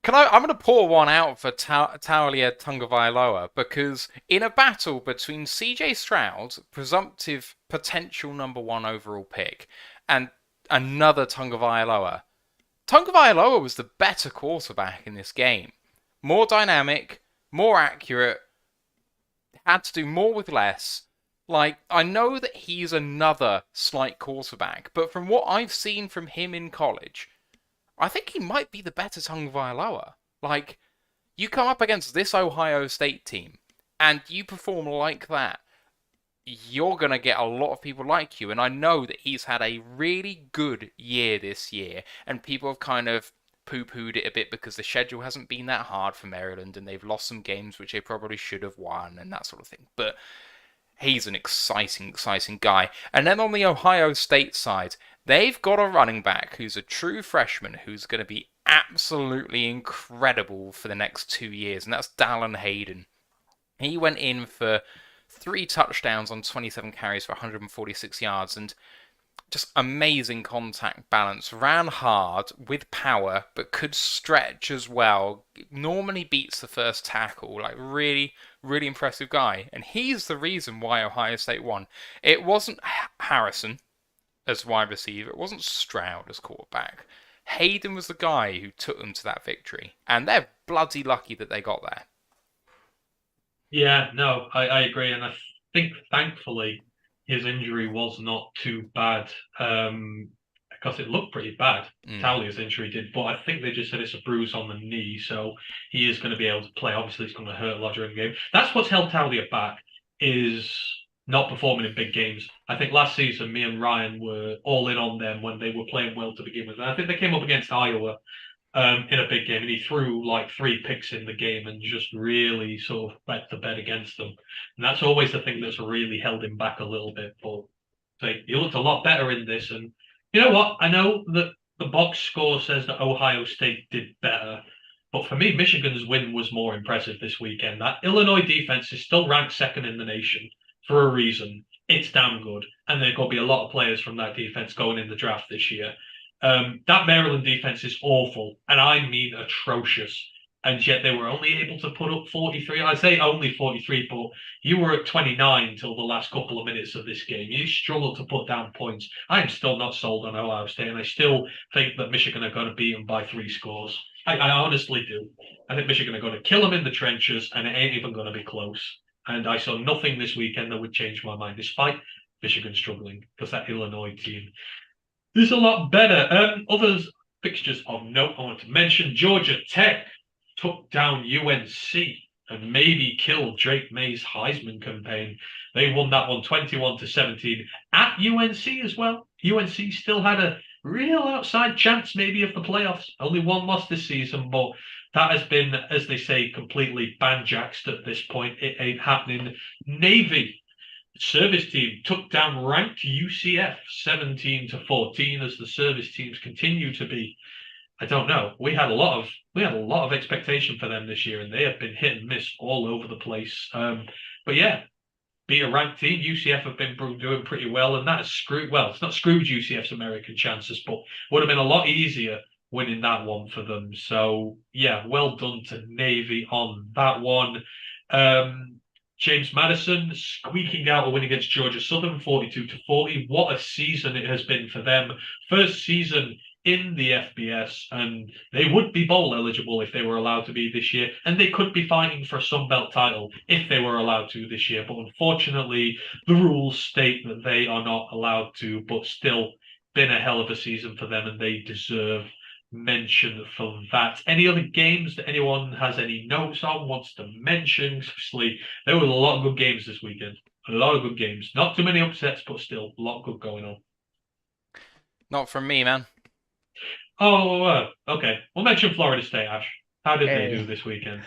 I'm going to pour one out for Taulia Tagovailoa, because in a battle between CJ Stroud, presumptive potential number 1 overall pick, and another Tagovailoa was the better quarterback in this game. More dynamic, more accurate, had to do more with less. Like, I know that he's another slight quarterback, but from what I've seen from him in college, I think he might be the better Tagovailoa. Like, you come up against this Ohio State team, and you perform like that, you're going to get a lot of people like you. And I know that he's had a really good year this year, and people have kind of poo-pooed it a bit because the schedule hasn't been that hard for Maryland, and they've lost some games which they probably should have won, and that sort of thing. But he's an exciting guy. And then on the Ohio State side, they've got a running back who's a true freshman who's going to be absolutely incredible for the next 2 years, and that's Dallin Hayden. He went in for 3 touchdowns on 27 carries for 146 yards, and just amazing contact balance. Ran hard with power, but could stretch as well. Normally beats the first tackle. Like, really, really impressive guy. And he's the reason why Ohio State won. It wasn't Harrison as wide receiver. It wasn't Stroud as quarterback. Hayden was the guy who took them to that victory. And they're bloody lucky that they got there. Yeah, no, I agree. And I think, thankfully, his injury was not too bad, because it looked pretty bad. Taulia's injury did, but I think they just said it's a bruise on the knee, so he is going to be able to play. Obviously, it's going to hurt a lot during the game. That's what's held Taulia back, is not performing in big games. I think last season, me and Ryan were all in on them when they were playing well to begin with. And I think they came up against Iowa in a big game, and he threw like 3 picks in the game and just really sort of bet the bed against them. And that's always the thing that's really held him back a little bit. But he looked a lot better in this. And you know what? I know that the box score says that Ohio State did better, but for me, Michigan's win was more impressive this weekend. That Illinois defense is still ranked 2nd in the nation for a reason. It's damn good. And there are going to be a lot of players from that defense going in the draft this year. That Maryland defense is awful, and I mean atrocious. And yet they were only able to put up 43. I say only 43, but you were at 29 till the last couple of minutes of this game. You struggled to put down points. I am still not sold on Ohio State, and I still think that Michigan are going to beat them by 3 scores. I honestly do. I think Michigan are going to kill them in the trenches, and it ain't even going to be close. And I saw nothing this weekend that would change my mind, despite Michigan struggling, because that Illinois team is a lot better. Other fixtures of note I want to mention: Georgia Tech took down UNC and maybe kill Drake May's Heisman campaign. They won that one 21-17 at UNC as well. UNC still had a real outside chance maybe of the playoffs. Only one loss this season, but that has been, as they say, completely banjaxed at this point. It ain't happening. Navy service team took down ranked UCF 17-14 as the service teams continue to be, I don't know. We had a lot of expectation for them this year, and they have been hit and miss all over the place. But yeah, beat a ranked team. UCF have been doing pretty well, and that has screwed. Well, it's not screwed UCF's American chances, but would have been a lot easier winning that one for them. So yeah, well done to Navy on that one. James Madison squeaking out a win against Georgia Southern, 42-40. What a season it has been for them. First season in the FBS, and they would be bowl eligible if they were allowed to be this year, and they could be fighting for a Sun Belt title if they were allowed to this year. But unfortunately, the rules state that they are not allowed to, but still been a hell of a season for them, and they deserve mention for that. Any other games that anyone has any notes on, wants to mention? Obviously, there were a lot of good games this weekend. A lot of good games. Not too many upsets, but still a lot of good going on. Not from me, man. Oh, okay. We'll mention Florida State, Ash. How did they do this weekend?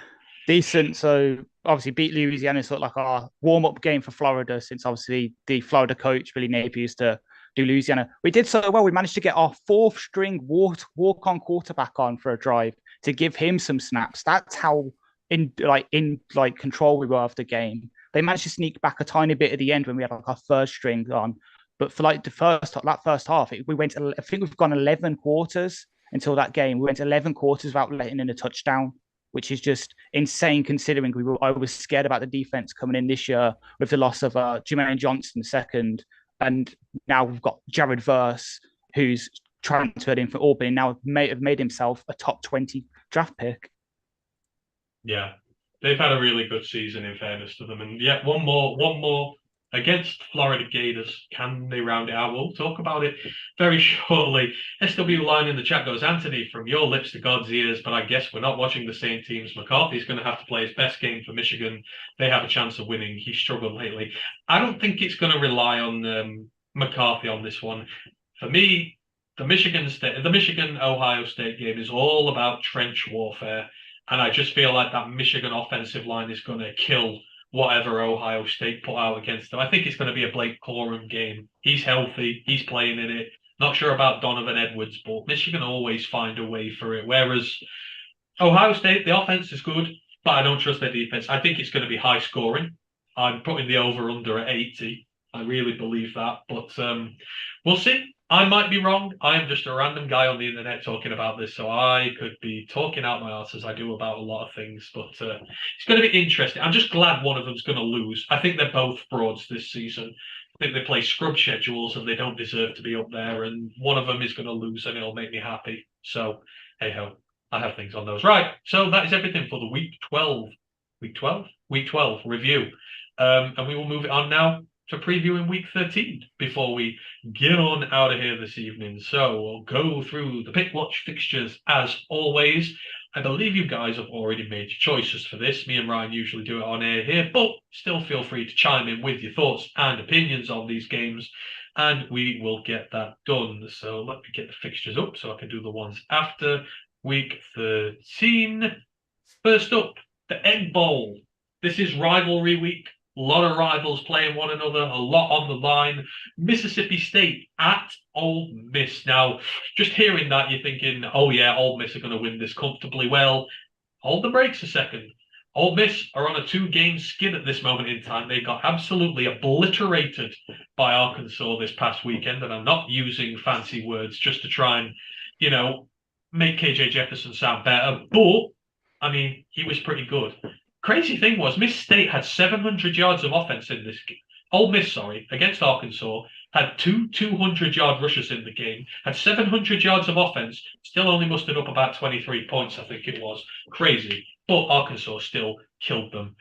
Decent. So obviously beat Louisiana, sort of like our warm-up game for Florida, since obviously the Florida coach, Billy Napier, used to do Louisiana. We did so well. We managed to get our fourth string walk-on quarterback on for a drive to give him some snaps. That's how in control we were of the game. They managed to sneak back a tiny bit at the end when we had like our third string on. But for like that first half, we went. I think we've gone 11 quarters until that game. We went 11 quarters without letting in a touchdown, which is just insane considering I was scared about the defense coming in this year with the loss of Jermaine Johnson second, and now we've got Jared Verse, who's transferred in for Auburn and now have made himself a top 20 draft pick. Yeah, they've had a really good season in fairness to them, and yeah, one more. Against Florida Gators, can they round it out? We'll talk about it very shortly. SW line in the chat goes, Antony, from your lips to God's ears, but I guess we're not watching the same teams. McCarthy's going to have to play his best game for Michigan. They have a chance of winning. He's struggled lately. I don't think it's going to rely on McCarthy on this one. For me, the Michigan-Ohio State game is all about trench warfare, and I just feel like that Michigan offensive line is going to kill whatever Ohio State put out against them. I think it's going to be a Blake Corum game. He's healthy. He's playing in it. Not sure about Donovan Edwards, but Michigan always find a way for it. Whereas Ohio State, the offense is good, but I don't trust their defense. I think it's going to be high scoring. I'm putting the over-under at 80. I really believe that. But we'll see. I might be wrong. I am just a random guy on the internet talking about this, so I could be talking out my ass as I do about a lot of things. But it's going to be interesting. I'm just glad one of them's going to lose. I think they're both frauds this season. I think they play scrub schedules and they don't deserve to be up there. And one of them is going to lose, and it'll make me happy. So hey ho, I have things on those. Right. So that is everything for the week 12 review, and we will move it on now to previewing week 13 before we get on out of here this evening. So we'll go through the Pick Watch fixtures as always. I believe you guys have already made your choices for this. Me and Ryan usually do it on air here, but still feel free to chime in with your thoughts and opinions on these games, and we will get that done. So let me get the fixtures up so I can do the ones after week 13. First up, the Egg Bowl. This is rivalry week. A lot of rivals playing one another, a lot on the line. Mississippi State at Ole Miss. Now, just hearing that, you're thinking, oh yeah, Ole Miss are going to win this comfortably. Well, hold the brakes a second. Ole Miss are on a 2-game skid at this moment in time. They got absolutely obliterated by Arkansas this past weekend, and I'm not using fancy words just to try and, make KJ Jefferson sound better. But, I mean, he was pretty good. Crazy thing was, Miss State had 700 yards of offense in this game. Ole Miss, against Arkansas, had 2 200-yard rushes in the game, had 700 yards of offense, still only mustered up about 23 points, I think it was. Crazy. But Arkansas still killed them.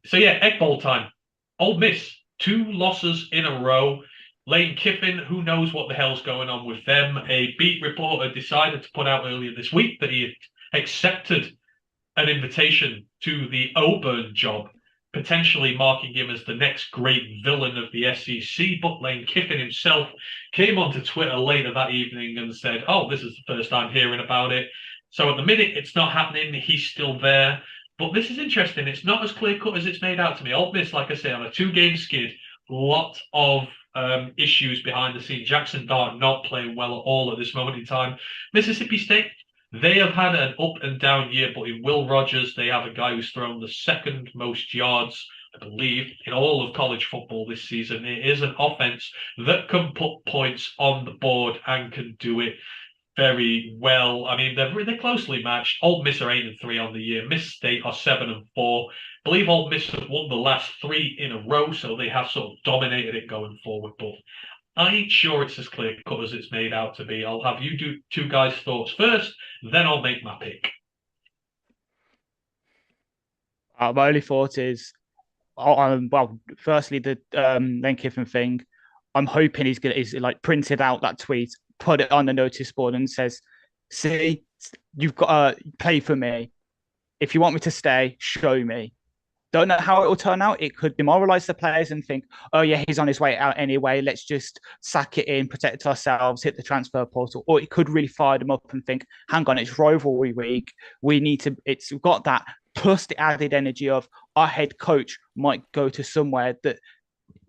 So yeah, Egg Bowl time. Ole Miss, 2 losses in a row. Lane Kiffin, who knows what the hell's going on with them. A beat reporter decided to put out earlier this week that he had accepted an invitation to the Auburn job, potentially marking him as the next great villain of the SEC. But Lane Kiffin himself came onto Twitter later that evening and said, "Oh, this is the first I'm hearing about it." So at the minute, it's not happening. He's still there. But this is interesting. It's not as clear-cut as it's made out to me. Ole Miss, like I say, on a 2-game skid, lot of issues behind the scenes. Jackson Dart not playing well at all at this moment in time. Mississippi State, they have had an up and down year, but in Will Rogers, they have a guy who's thrown the second most yards, I believe, in all of college football this season. It is an offense that can put points on the board and can do it very well. I mean, they're closely matched. Ole Miss are 8-3 on the year. Miss State are 7-4. I believe Ole Miss have won the last 3 in a row, so they have sort of dominated it going forward. But I ain't sure it's as clear cut as it's made out to be. I'll have you do 2 guys' thoughts first, then I'll make my pick. My only thought is, well, firstly, the Lane Kiffin thing. I'm hoping he's like printed out that tweet, put it on the notice board, and says, "See, you've got to play for me. If you want me to stay, show me." Don't know how it will turn out. It could demoralize the players and think, "Oh yeah, he's on his way out anyway. Let's just sack it in, protect ourselves, hit the transfer portal." Or it could really fire them up and think, "Hang on, it's rivalry week. We need to." It's got that plus the added energy of our head coach might go to somewhere that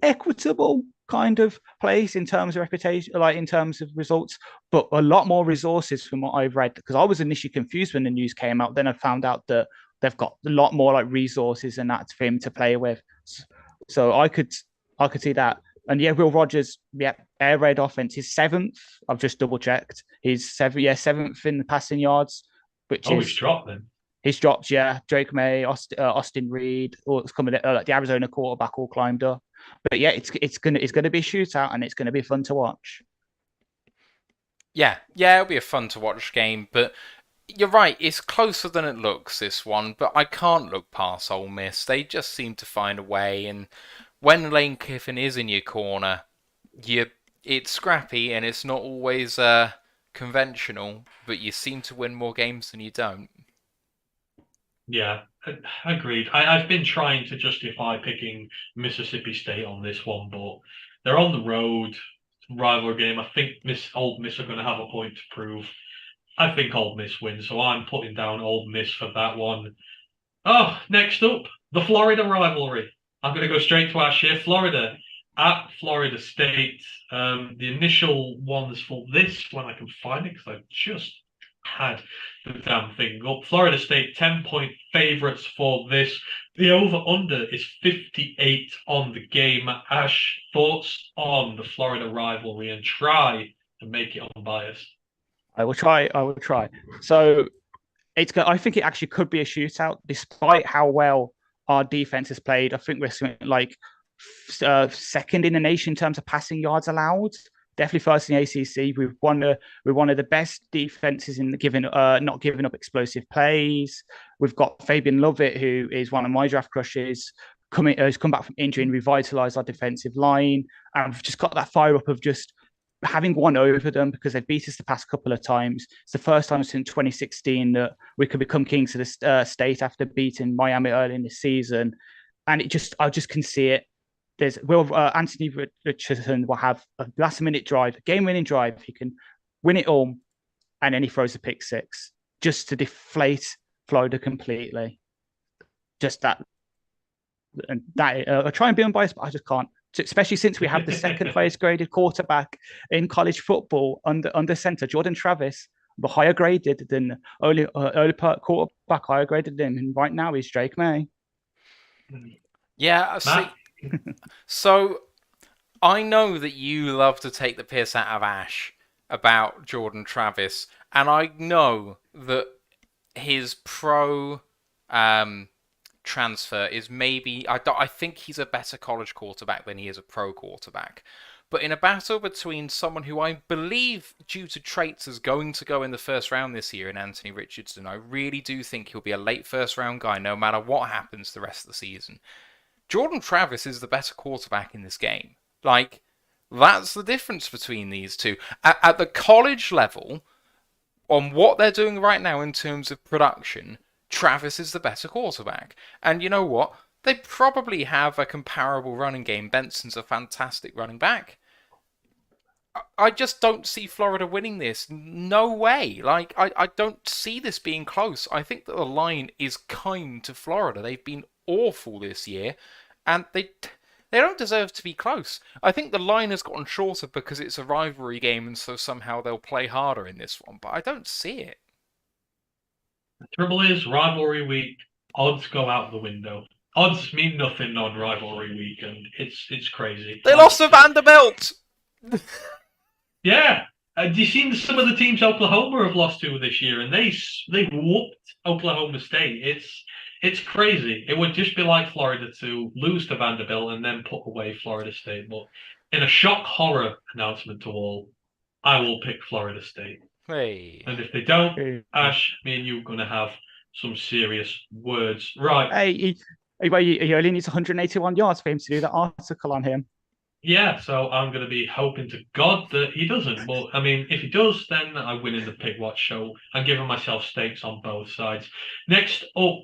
equitable kind of place in terms of reputation, like in terms of results, but a lot more resources from what I've read. Because I was initially confused when the news came out. Then I found out that they've got a lot more like resources and that for him to play with. So I could see that. And yeah, Will Rogers, yeah, air raid offense. He's 7th. I've just double checked. He's 7th in the passing yards, which is he's dropped then. He's dropped, yeah. Drake May, Austin Reed, all it's coming. The Arizona quarterback all climbed up. But yeah, it's gonna be a shootout and it's gonna be fun to watch. Yeah, it'll be a fun to watch game. But you're right, it's closer than it looks, this one. But I can't look past Ole Miss. They just seem to find a way. And when Lane Kiffin is in your corner, it's scrappy and it's not always conventional. But you seem to win more games than you don't. Yeah, agreed. I've been trying to justify picking Mississippi State on this one, but they're on the road, rivalry game. I think Ole Miss are going to have a point to prove. I think Ole Miss wins, so I'm putting down Ole Miss for that one. Oh, next up, the Florida rivalry. I'm going to go straight to our share. Florida at Florida State. The initial ones for this, when I can find it, because I just had the damn thing up. Florida State 10-point favorites for this. The over-under is 58 on the game. Ash, thoughts on the Florida rivalry, and try to make it unbiased. I will try. So I think it actually could be a shootout, despite how well our defense has played. I think we're like second in the nation in terms of passing yards allowed. Definitely first in the ACC. We're one of the best defenses in not giving up explosive plays. We've got Fabian Lovett, who is one of my draft crushes, has come back from injury and revitalized our defensive line. And we've just got that fire up of just having won over them because they've beat us the past couple of times. It's the first time since 2016 that we could become kings of the state after beating Miami early in the season. And I just can see it. Antony Richardson will have a last-minute drive, a game-winning drive. He can win it all, and then he throws a pick six just to deflate Florida completely. Just that, and that. I try and be unbiased, but I just can't. Especially since we have the second highest graded quarterback in college football under center, Jordan Travis, but higher graded than early quarterback, higher graded than him, and right now he's Drake May. Yeah, see. So, I know that you love to take the piss out of Ash about Jordan Travis, and I know that his pro transfer is maybe... I think he's a better college quarterback than he is a pro quarterback. But in a battle between someone who I believe, due to traits, is going to go in the first round this year in Antony Richardson, I really do think he'll be a late first round guy no matter what happens the rest of the season. Jordan Travis is the better quarterback in this game. Like, that's the difference between these two. At the college level, on what they're doing right now in terms of production, Travis is the better quarterback. And you know what? They probably have a comparable running game. Benson's a fantastic running back. I just don't see Florida winning this. No way. Like, I don't see this being close. I think that the line is kind to Florida. They've been awful this year, and they don't deserve to be close. I think the line has gotten shorter because it's a rivalry game, and so somehow they'll play harder in this one, but I don't see it. The trouble is, rivalry week, odds go out the window. Odds mean nothing on rivalry week, and it's crazy. They lost to Vanderbilt! Yeah. Do you seen some of the teams Oklahoma have lost to this year, and they whooped Oklahoma State. It's crazy. It would just be like Florida to lose to Vanderbilt and then put away Florida State. But in a shock horror announcement to all, I will pick Florida State. Hey. And if they don't, Ash, me and you are going to have some serious words. Right. Hey, he only needs 181 yards for him to do that article on him. Yeah, so I'm going to be hoping to God that he doesn't. But, I mean, if he does, then I win in the Pig Watch show. I'm giving myself stakes on both sides. Next up,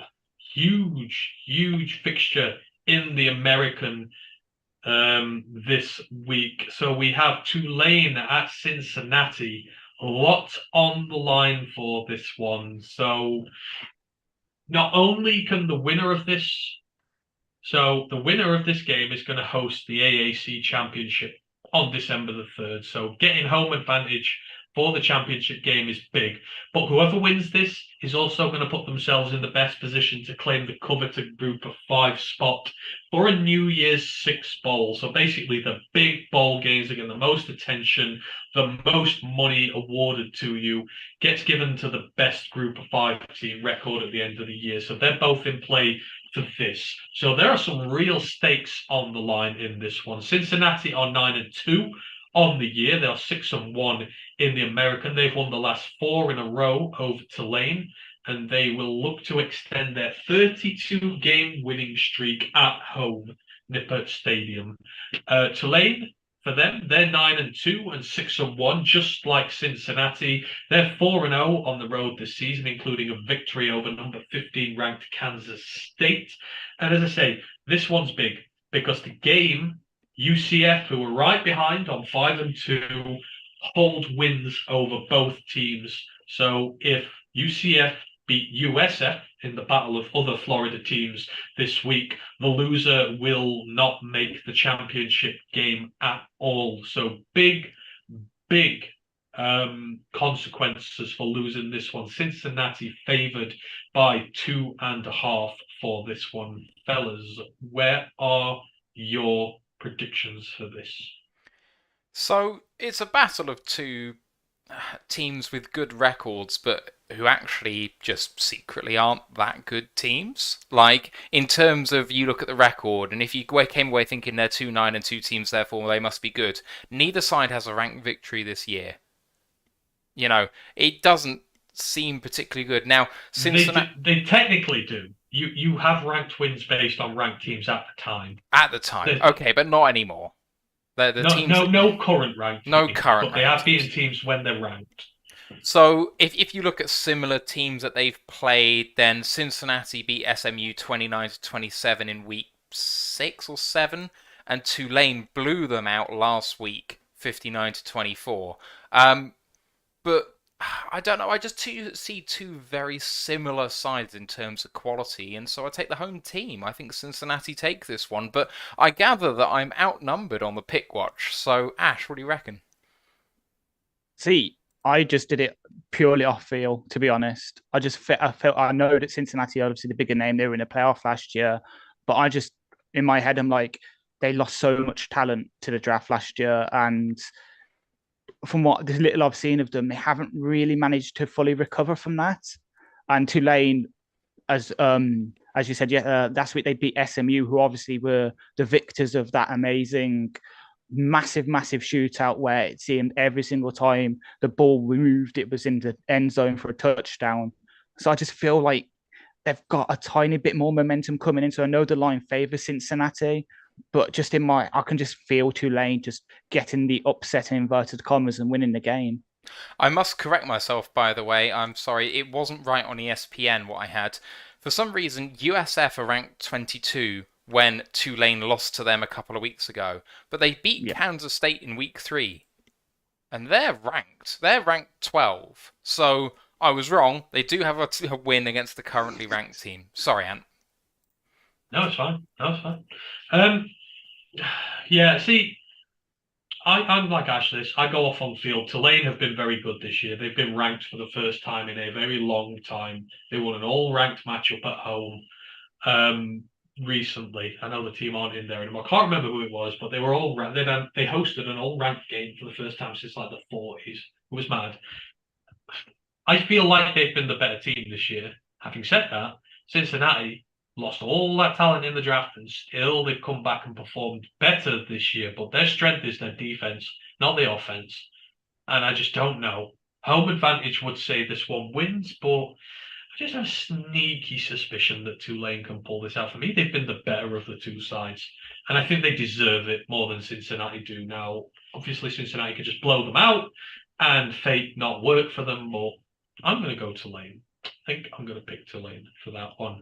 huge fixture in the American this week. So we have Tulane at Cincinnati. A lot on the line for this one. So not only can the winner of this game is going to host the AAC Championship on December the 3rd. So getting home advantage for the championship game is big. But whoever wins this is also going to put themselves in the best position to claim the coveted Group of 5 spot for a New Year's 6 bowl. So basically the big bowl games that get the most attention, the most money awarded to you, gets given to the best Group of 5 team record at the end of the year. So they're both in play for this. So there are some real stakes on the line in this one. Cincinnati are 9-2 on the year. They are 6-1 in the American. They've won the last 4 in a row over Tulane, and they will look to extend their 32-game winning streak at home, Nippert Stadium. Tulane, for them, they're 9-2 and 6-1, just like Cincinnati. They're 4-0 on the road this season, including a victory over number 15 ranked Kansas State. And as I say, this one's big because the game, UCF, who are right behind on 5-2, hold wins over both teams. So if UCF beat USF in the battle of other Florida teams this week, the loser will not make the championship game at all. So big consequences for losing this one. Cincinnati favored by 2.5 for this one. Fellas, where are your predictions for this? So it's a battle of two teams with good records, but who actually just secretly aren't that good teams. Like, in terms of, you look at the record, and if you came away thinking they're 2-9-2 teams, therefore they must be good, neither side has a ranked victory this year. You know, it doesn't seem particularly good. Now, Cincinnati... They technically do. You have ranked wins based on ranked teams at the time. At the time, okay, but not anymore. No current ranked. No teams, current. But they have beaten teams when they're ranked. So if you look at similar teams that they've played, then Cincinnati beat SMU 29-27 in week 6 or 7, and Tulane blew them out last week 59-24. But I don't know. I just see two very similar sides in terms of quality, and so I take the home team. I think Cincinnati take this one, but I gather that I'm outnumbered on the pick watch. So, Ash, what do you reckon? See, I just did it purely off feel, to be honest. I know that Cincinnati are obviously the bigger name. They were in the playoff last year, but I just, in my head, I'm like, they lost so much talent to the draft last year, and from what the little I've seen of them, they haven't really managed to fully recover from that. And Tulane, as you said, last week they beat SMU, who obviously were the victors of that amazing, massive shootout where it seemed every single time the ball moved, it was in the end zone for a touchdown. So I just feel like they've got a tiny bit more momentum coming in. So I know the line favors Cincinnati, but just I can just feel Tulane just getting the upset in inverted commas and winning the game. I must correct myself, by the way. I'm sorry, it wasn't right on ESPN what I had. For some reason, USF are ranked 22 when Tulane lost to them a couple of weeks ago, but they beat Yeah. Kansas State in week 3, and they're ranked. They're ranked 12. So I was wrong. They do have a win against the currently ranked team. Sorry, Ant. No, it's fine. No, it's fine. Yeah, see, I'm like Ashley. I go off on field. Tulane have been very good this year. They've been ranked for the first time in a very long time. They won an all-ranked matchup at home recently. I know the team aren't in there anymore. I can't remember who it was, but they were all they hosted an all-ranked game for the first time since like the 40s. It was mad. I feel like they've been the better team this year. Having said that, Cincinnati lost all that talent in the draft and still they've come back and performed better this year. But their strength is their defense, not the offense. And I just don't know. Home advantage would say this one wins, but I just have a sneaky suspicion that Tulane can pull this out. For me, they've been the better of the two sides. And I think they deserve it more than Cincinnati do now. Obviously, Cincinnati could just blow them out and fate not work for them, but I'm going to go Tulane. I think I'm going to pick Tulane for that one.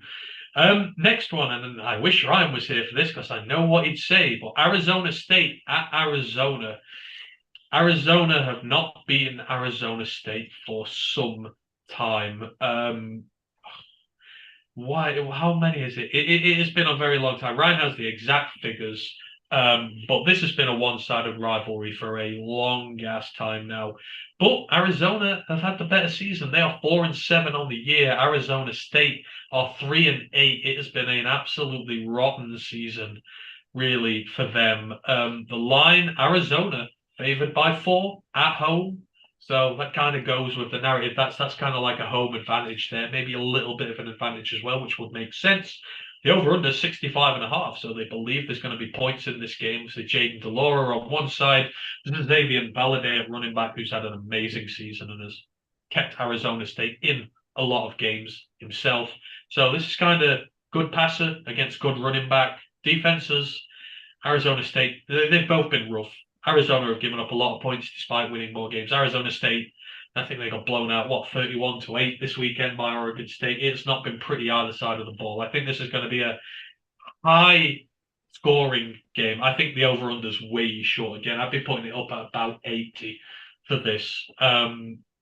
Next one, and I wish Ryan was here for this because I know what he'd say, but Arizona State at Arizona. Arizona have not beaten Arizona State for some time. Why? How many is it? It has been a very long time. Ryan has the exact figures, but this has been a one-sided rivalry for a long ass time now. But Arizona have had the better season. They are 4-7 on the year. Arizona State are 3-8. It has been an absolutely rotten season, really, for them. The line, Arizona favored by 4 at home. So that kind of goes with the narrative. That's kind of like a home advantage there, maybe a little bit of an advantage as well, which would make sense. The over-under is 65.5, so they believe there's going to be points in this game. So Jaden Delora on one side, there's Xavier Baladay at running back, who's had an amazing season and has kept Arizona State in a lot of games himself. So this is kind of good passer against good running back. Defenses, Arizona State, they've both been rough. Arizona have given up a lot of points despite winning more games. Arizona State, I think they got blown out, 31-8 this weekend by Oregon State. It's not been pretty either side of the ball. I think this is going to be a high scoring game. I think the over-under is way short again. I've been putting it up at about 80 for this.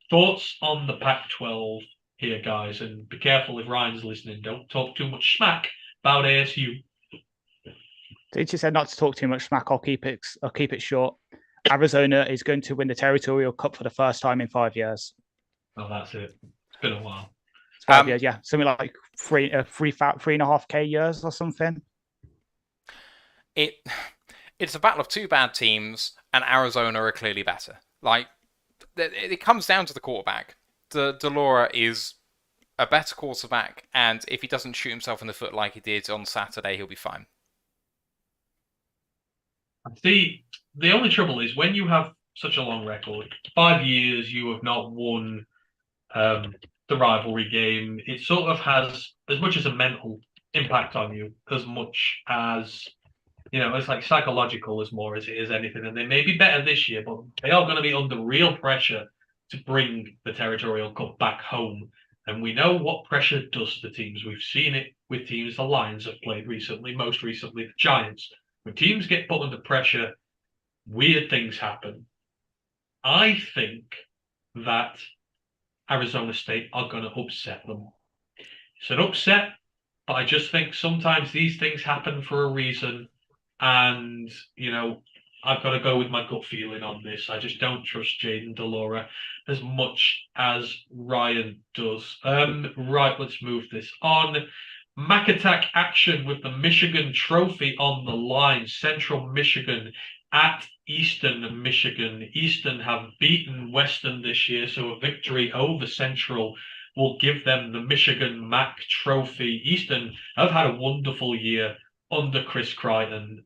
Thoughts on the Pac-12 here, guys? And be careful if Ryan's listening. Don't talk too much smack about ASU. Teacher said not to talk too much smack. I'll keep it short. Arizona is going to win the Territorial Cup for the first time in 5 years. Oh, that's it. It's been a while. It's 5 years, yeah. Something like 3.5K years or something. It's a battle of two bad teams, and Arizona are clearly better. Like, it comes down to the quarterback. Delora is a better quarterback, and if he doesn't shoot himself in the foot like he did on Saturday, he'll be fine. See, the only trouble is when you have such a long record, 5 years you have not won the rivalry game. It sort of has as much as a mental impact on you, as much as it's like psychological as more as it is anything. And they may be better this year, but they are going to be under real pressure to bring the Territorial Cup back home. And we know what pressure does to teams. We've seen it with teams the Lions have played recently, most recently the Giants. When teams get put under pressure, weird things happen. I think that Arizona State are going to upset them. It's an upset, but I just think sometimes these things happen for a reason. And, I've got to go with my gut feeling on this. I just don't trust Jaden Delora as much as Ryan does. Right, let's move this on. Mac Attack action with the Michigan Trophy on the line. Central Michigan at Eastern Michigan. Eastern have beaten Western this year, so a victory over Central will give them the Michigan Mac Trophy. Eastern have had a wonderful year under Chris Crichton.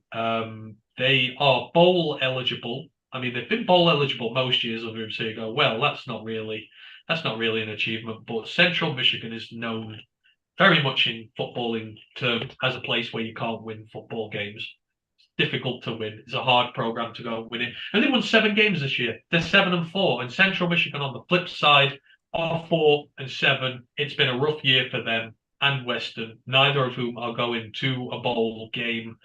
They are bowl eligible. I mean, they've been bowl eligible most years under him, so you go, well, that's not really an achievement. But Central Michigan is known very much in footballing terms as a place where you can't win football games. difficult to win. It's a hard program to go and win it. And they won 7 games this year. They're 7-4. And Central Michigan on the flip side are 4-7. It's been a rough year for them and Western, neither of whom are going to a bowl game.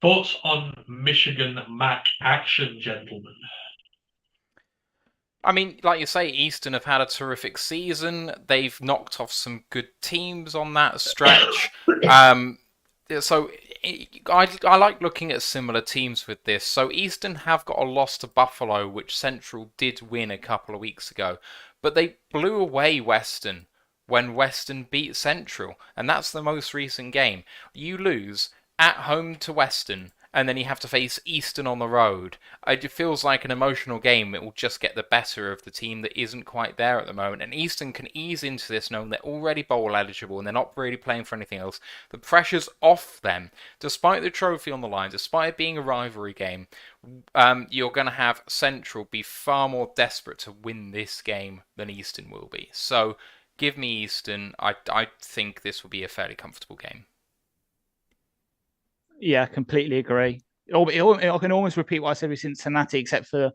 Thoughts on Michigan MAC action, gentlemen? I mean, like you say, Eastern have had a terrific season. They've knocked off some good teams on that stretch. So I like looking at similar teams with this. So Eastern have got a loss to Buffalo, which Central did win a couple of weeks ago. But they blew away Western when Western beat Central. And that's the most recent game. You lose at home to Western, and then you have to face Eastern on the road. It feels like an emotional game. It will just get the better of the team that isn't quite there at the moment. And Eastern can ease into this knowing they're already bowl eligible and they're not really playing for anything else. The pressure's off them. Despite the trophy on the line, despite it being a rivalry game, you're going to have Central be far more desperate to win this game than Eastern will be. So give me Eastern. I think this will be a fairly comfortable game. Yeah, completely agree. I can almost repeat what I said with Cincinnati, except for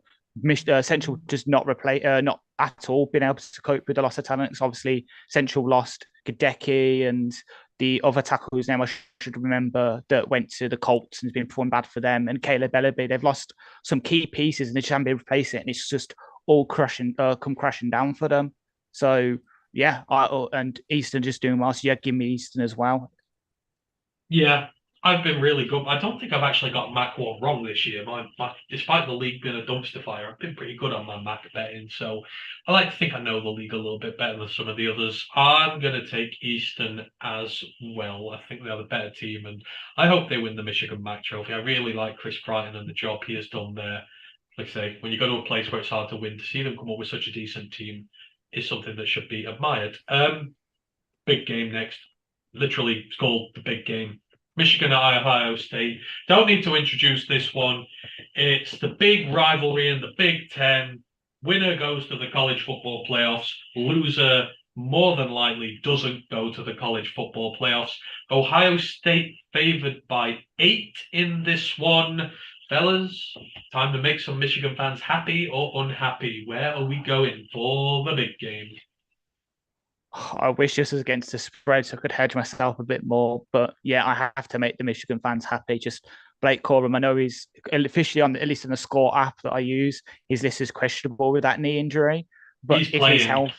Central just not at all been able to cope with the loss of talents. Obviously, Central lost Gadecki and the other tackle whose name I should remember that went to the Colts and has been performing bad for them, and Caleb Ellaby. They've lost some key pieces and they just haven't been able to replace it, and it's just all come crashing down for them. So yeah, and Eastern just doing well. So yeah, give me Eastern as well. Yeah, I've been really good. I don't think I've actually got MAC 1 wrong this year. Despite the league being a dumpster fire, I've been pretty good on my MAC betting. So I like to think I know the league a little bit better than some of the others. I'm going to take Eastern as well. I think they are the better team, and I hope they win the Michigan MAC trophy. I really like Chris Crichton and the job he has done there. Like I say, when you go to a place where it's hard to win, to see them come up with such a decent team is something that should be admired. Big game next. Literally, it's called the big game. Michigan at Ohio State. Don't need to introduce this one. It's the big rivalry in the Big Ten. Winner goes to the college football playoffs. Loser more than likely doesn't go to the college football playoffs. Ohio State favored by 8 in this one. Fellas, time to make some Michigan fans happy or unhappy. Where are we going for the big game? I wish this was against the spread so I could hedge myself a bit more. But yeah, I have to make the Michigan fans happy. Just Blake Corum, I know he's officially on, at least in the score app that I use, his list is questionable with that knee injury. But He's if playing. his health,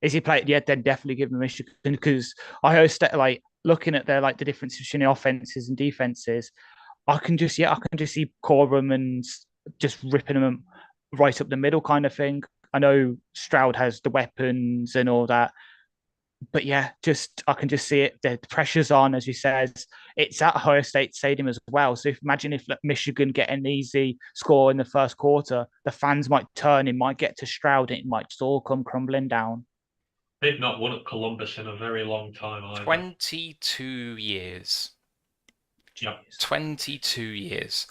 is he playing? Yeah, then definitely give him Michigan, because Ohio State, like looking at their the difference between the offenses and defenses, I can just see Corum and just ripping them right up the middle kind of thing. I know Stroud has the weapons and all that, but yeah, I can just see it. The pressure's on, as you said. It's at Ohio State Stadium as well. So imagine if Michigan get an easy score in the first quarter, the fans might turn. It might get to Stroud. And it might just all come crumbling down. They've not won at Columbus in a very long time either. 22 years. Yep. 22 years.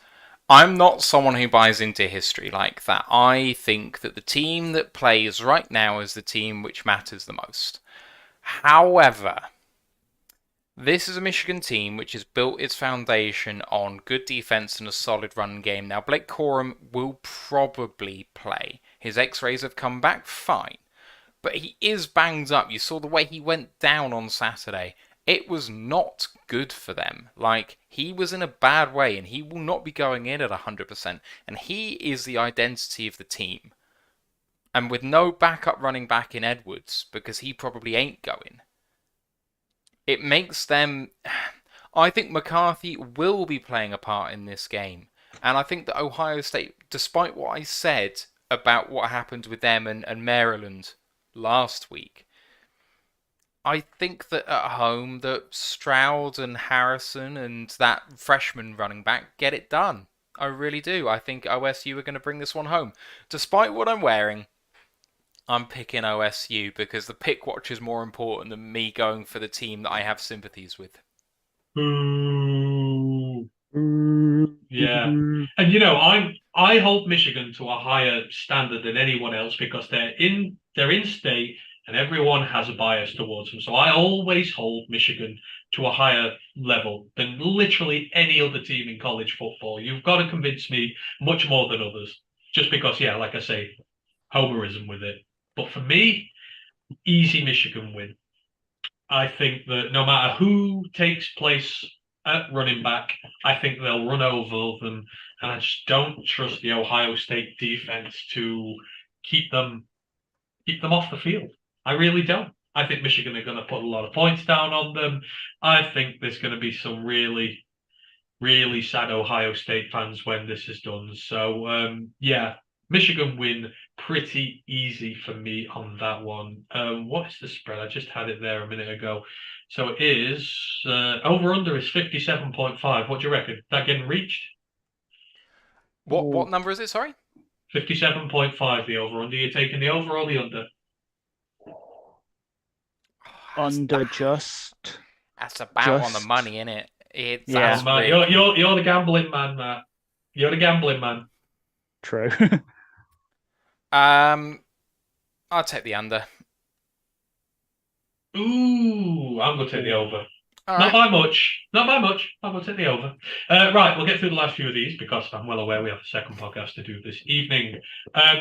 I'm not someone who buys into history like that. I think that the team that plays right now is the team which matters the most. However, this is a Michigan team which has built its foundation on good defense and a solid run game. Now, Blake Corum will probably play. His x-rays have come back fine, but he is banged up. You saw the way he went down on Saturday. It was not good for them. Like, he was in a bad way, and he will not be going in at 100%. And he is the identity of the team. And with no backup running back in Edwards, because he probably ain't going, it makes them... I think McCarthy will be playing a part in this game. And I think that Ohio State, despite what I said about what happened with them and Maryland last week, I think that at home that Stroud and Harrison and that freshman running back get it done. I really do. I think OSU are going to bring this one home. Despite what I'm wearing, I'm picking OSU because the pick watch is more important than me going for the team that I have sympathies with. Ooh. Yeah. And you know, I hold Michigan to a higher standard than anyone else because they're in state and everyone has a bias towards them. So I always hold Michigan to a higher level than literally any other team in college football. You've got to convince me much more than others, just because, yeah, like I say, homerism with it. But for me, easy Michigan win. I think that no matter who takes place at running back, I think they'll run over them. And I just don't trust the Ohio State defense to keep them off the field. I really don't. I think Michigan are going to put a lot of points down on them. I think there's going to be some really, really sad Ohio State fans when this is done. So, yeah, Michigan win pretty easy for me on that one. What is the spread? I just had it there a minute ago. So it is over-under is 57.5. What do you reckon? That getting reached? What number is it, sorry? 57.5, the over-under. You're taking the over or the under? Under just. That's about on the money, isn't it? It's Matt, you're the gambling man, Matt. You're the gambling man. True. I'll take the under. Ooh, I'm going to take the over. All Not right. by much. Not by much. I'm going to take the over. Right, we'll get through the last few of these because I'm well aware we have a second podcast to do this evening.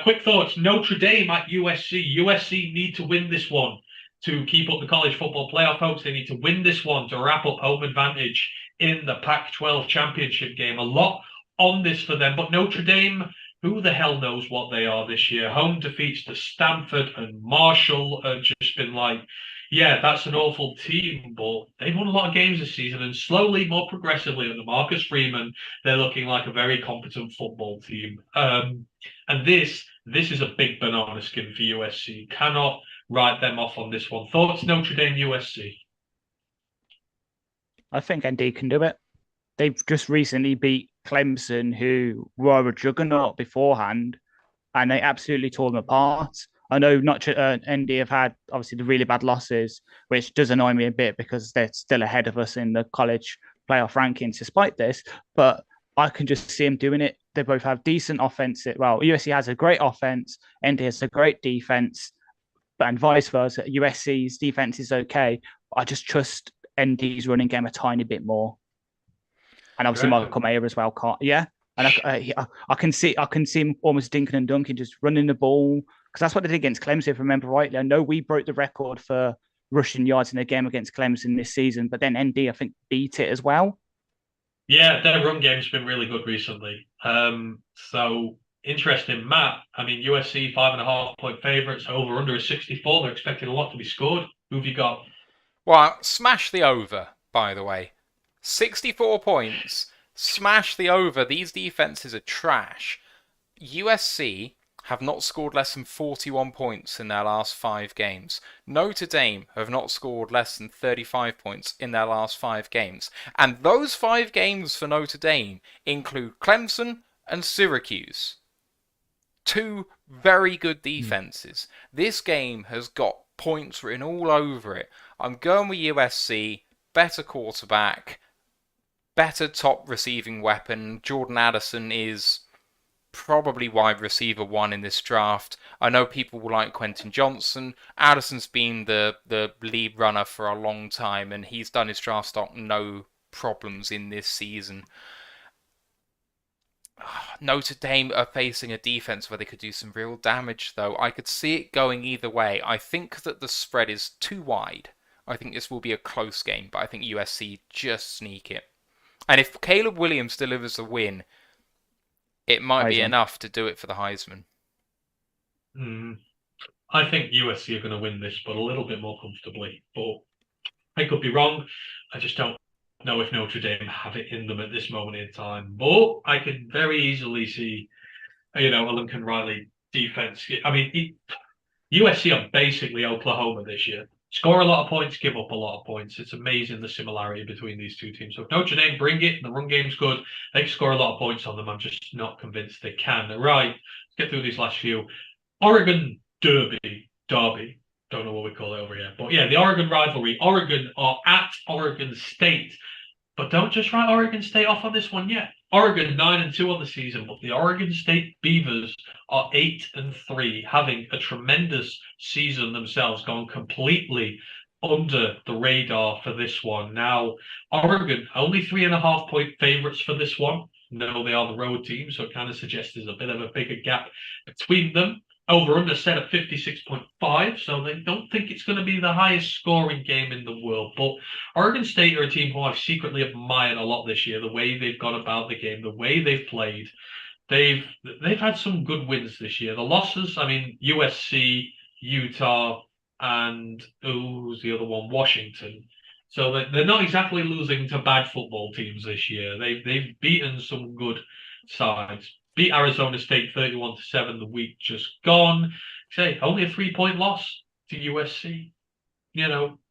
Quick thoughts. Notre Dame at USC. USC need to win this one to keep up the college football playoff hopes. They need to win this one to wrap up home advantage in the Pac-12 championship game. A lot on this for them. But Notre Dame, who the hell knows what they are this year? Home defeats to Stanford and Marshall have just been like, yeah, that's an awful team, but they've won a lot of games this season, and slowly, more progressively, under Marcus Freeman, they're looking like a very competent football team. And this is a big banana skin for USC. Cannot write them off on this one. Thoughts, Notre Dame, USC? I think ND can do it. They've just recently beat Clemson, who were a juggernaut beforehand, and they absolutely tore them apart. I know ND have had obviously the really bad losses, which does annoy me a bit because they're still ahead of us in the college playoff rankings despite this, but I can just see them doing it. They both have decent offense. Well, USC has a great offense, ND has a great defense, and vice versa. USC's defense is okay. I just trust ND's running game a tiny bit more. And obviously Michael Mayer as well. And I can see him almost dinking and dunking, just running the ball, because that's what they did against Clemson, if I remember rightly. I know we broke the record for rushing yards in a game against Clemson this season, but then ND, I think, beat it as well. Yeah, their run game's been really good recently. So interesting, Matt. I mean, USC 5.5-point favorites, over under is 64. They're expecting a lot to be scored. Who have you got? Well, smash the over, by the way. 64 points. Smash the over. These defenses are trash. USC have not scored less than 41 points in their last 5 games. Notre Dame have not scored less than 35 points in their last 5 games. And those 5 games for Notre Dame include Clemson and Syracuse. 2 very good defenses. This game has got points written all over it. I'm going with USC. Better quarterback. Better top receiving weapon. Jordan Addison is probably wide receiver 1 in this draft. I know people will like Quentin Johnson. Addison's been the lead runner for a long time, and he's done his draft stock no problems in this season. Notre Dame are facing a defense where they could do some real damage, though. I could see it going either way. I think that the spread is too wide. I think this will be a close game, but I think USC just sneak it. And if Caleb Williams delivers a win, it might be enough to do it for the Heisman. I think USC are going to win this, but a little bit more comfortably. But I could be wrong. I just don't know if Notre Dame have it in them at this moment in time. But I could very easily see, a Lincoln Riley defense. I mean, USC are basically Oklahoma this year. Score a lot of points, give up a lot of points. It's amazing the similarity between these two teams. So if Notre Dame bring it and the run game's good, they can score a lot of points on them. I'm just not convinced they can. Right, let's get through these last few. Oregon Derby. Don't know what we call it over here. But yeah, the Oregon rivalry. Oregon are at Oregon State. But don't just write Oregon State off on this one yet. Oregon 9-2 on the season, but the Oregon State Beavers are 8-3, having a tremendous season themselves, gone completely under the radar for this one. Now, Oregon only 3.5-point favorites for this one. No, they are the road team, so it kind of suggests there's a bit of a bigger gap between them. Over under set at 56.5, so they don't think it's going to be the highest scoring game in the world. But Oregon State are a team who I've secretly admired a lot this year, the way they've gone about the game, the way they've played. They've had some good wins this year. The losses, I mean, USC, Utah, and who's the other one? Washington. So they're not exactly losing to bad football teams this year. They've beaten some good sides. Beat Arizona State 31-7 the week just gone. Say only a 3-point loss to USC.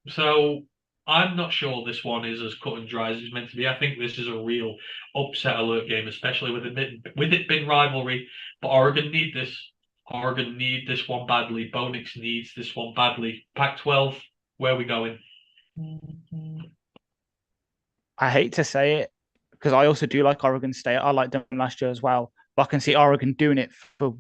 So I'm not sure this one is as cut and dry as it's meant to be. I think this is a real upset alert game, especially with it being rivalry. But Oregon need this. Oregon need this one badly. Bo Nix needs this one badly. Pac-12, where are we going? I hate to say it because I also do like Oregon State. I liked them last year as well. But I can see Oregon doing it for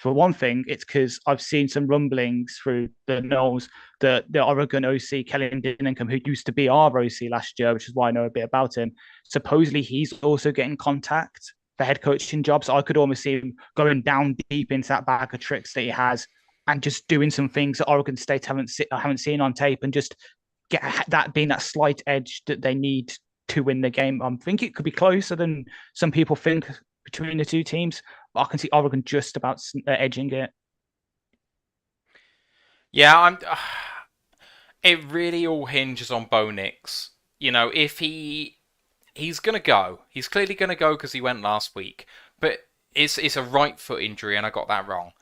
one thing. It's because I've seen some rumblings through the Knowles, the Oregon OC, Kellen Dinningham, who used to be our OC last year, which is why I know a bit about him. Supposedly, he's also getting contact for head coaching jobs. So I could almost see him going down deep into that bag of tricks that he has and just doing some things that Oregon State haven't seen on tape and just get that being that slight edge that they need to win the game. I think it could be closer than some people think between the two teams, but I can see Oregon just about edging it. Yeah, it really all hinges on Bo Nix. If he's gonna go, he's clearly gonna go because he went last week. But it's a right foot injury, and I got that wrong.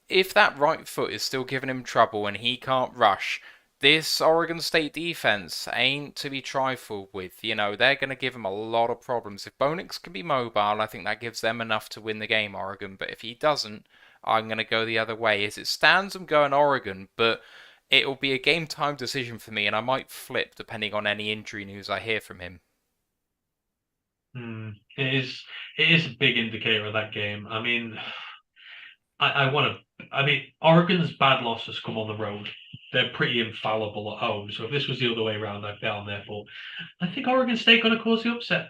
If that right foot is still giving him trouble and he can't rush, this Oregon State defense ain't to be trifled with. They're going to give him a lot of problems. If Bo Nix can be mobile, I think that gives them enough to win the game, Oregon. But if he doesn't, I'm going to go the other way. As it stands, I'm going Oregon, but it'll be a game time decision for me, and I might flip depending on any injury news I hear from him. It is a big indicator of that game. I mean, Oregon's bad losses come on the road. They're pretty infallible at home. So if this was the other way around, I'd down there. But I think Oregon State going to cause the upset.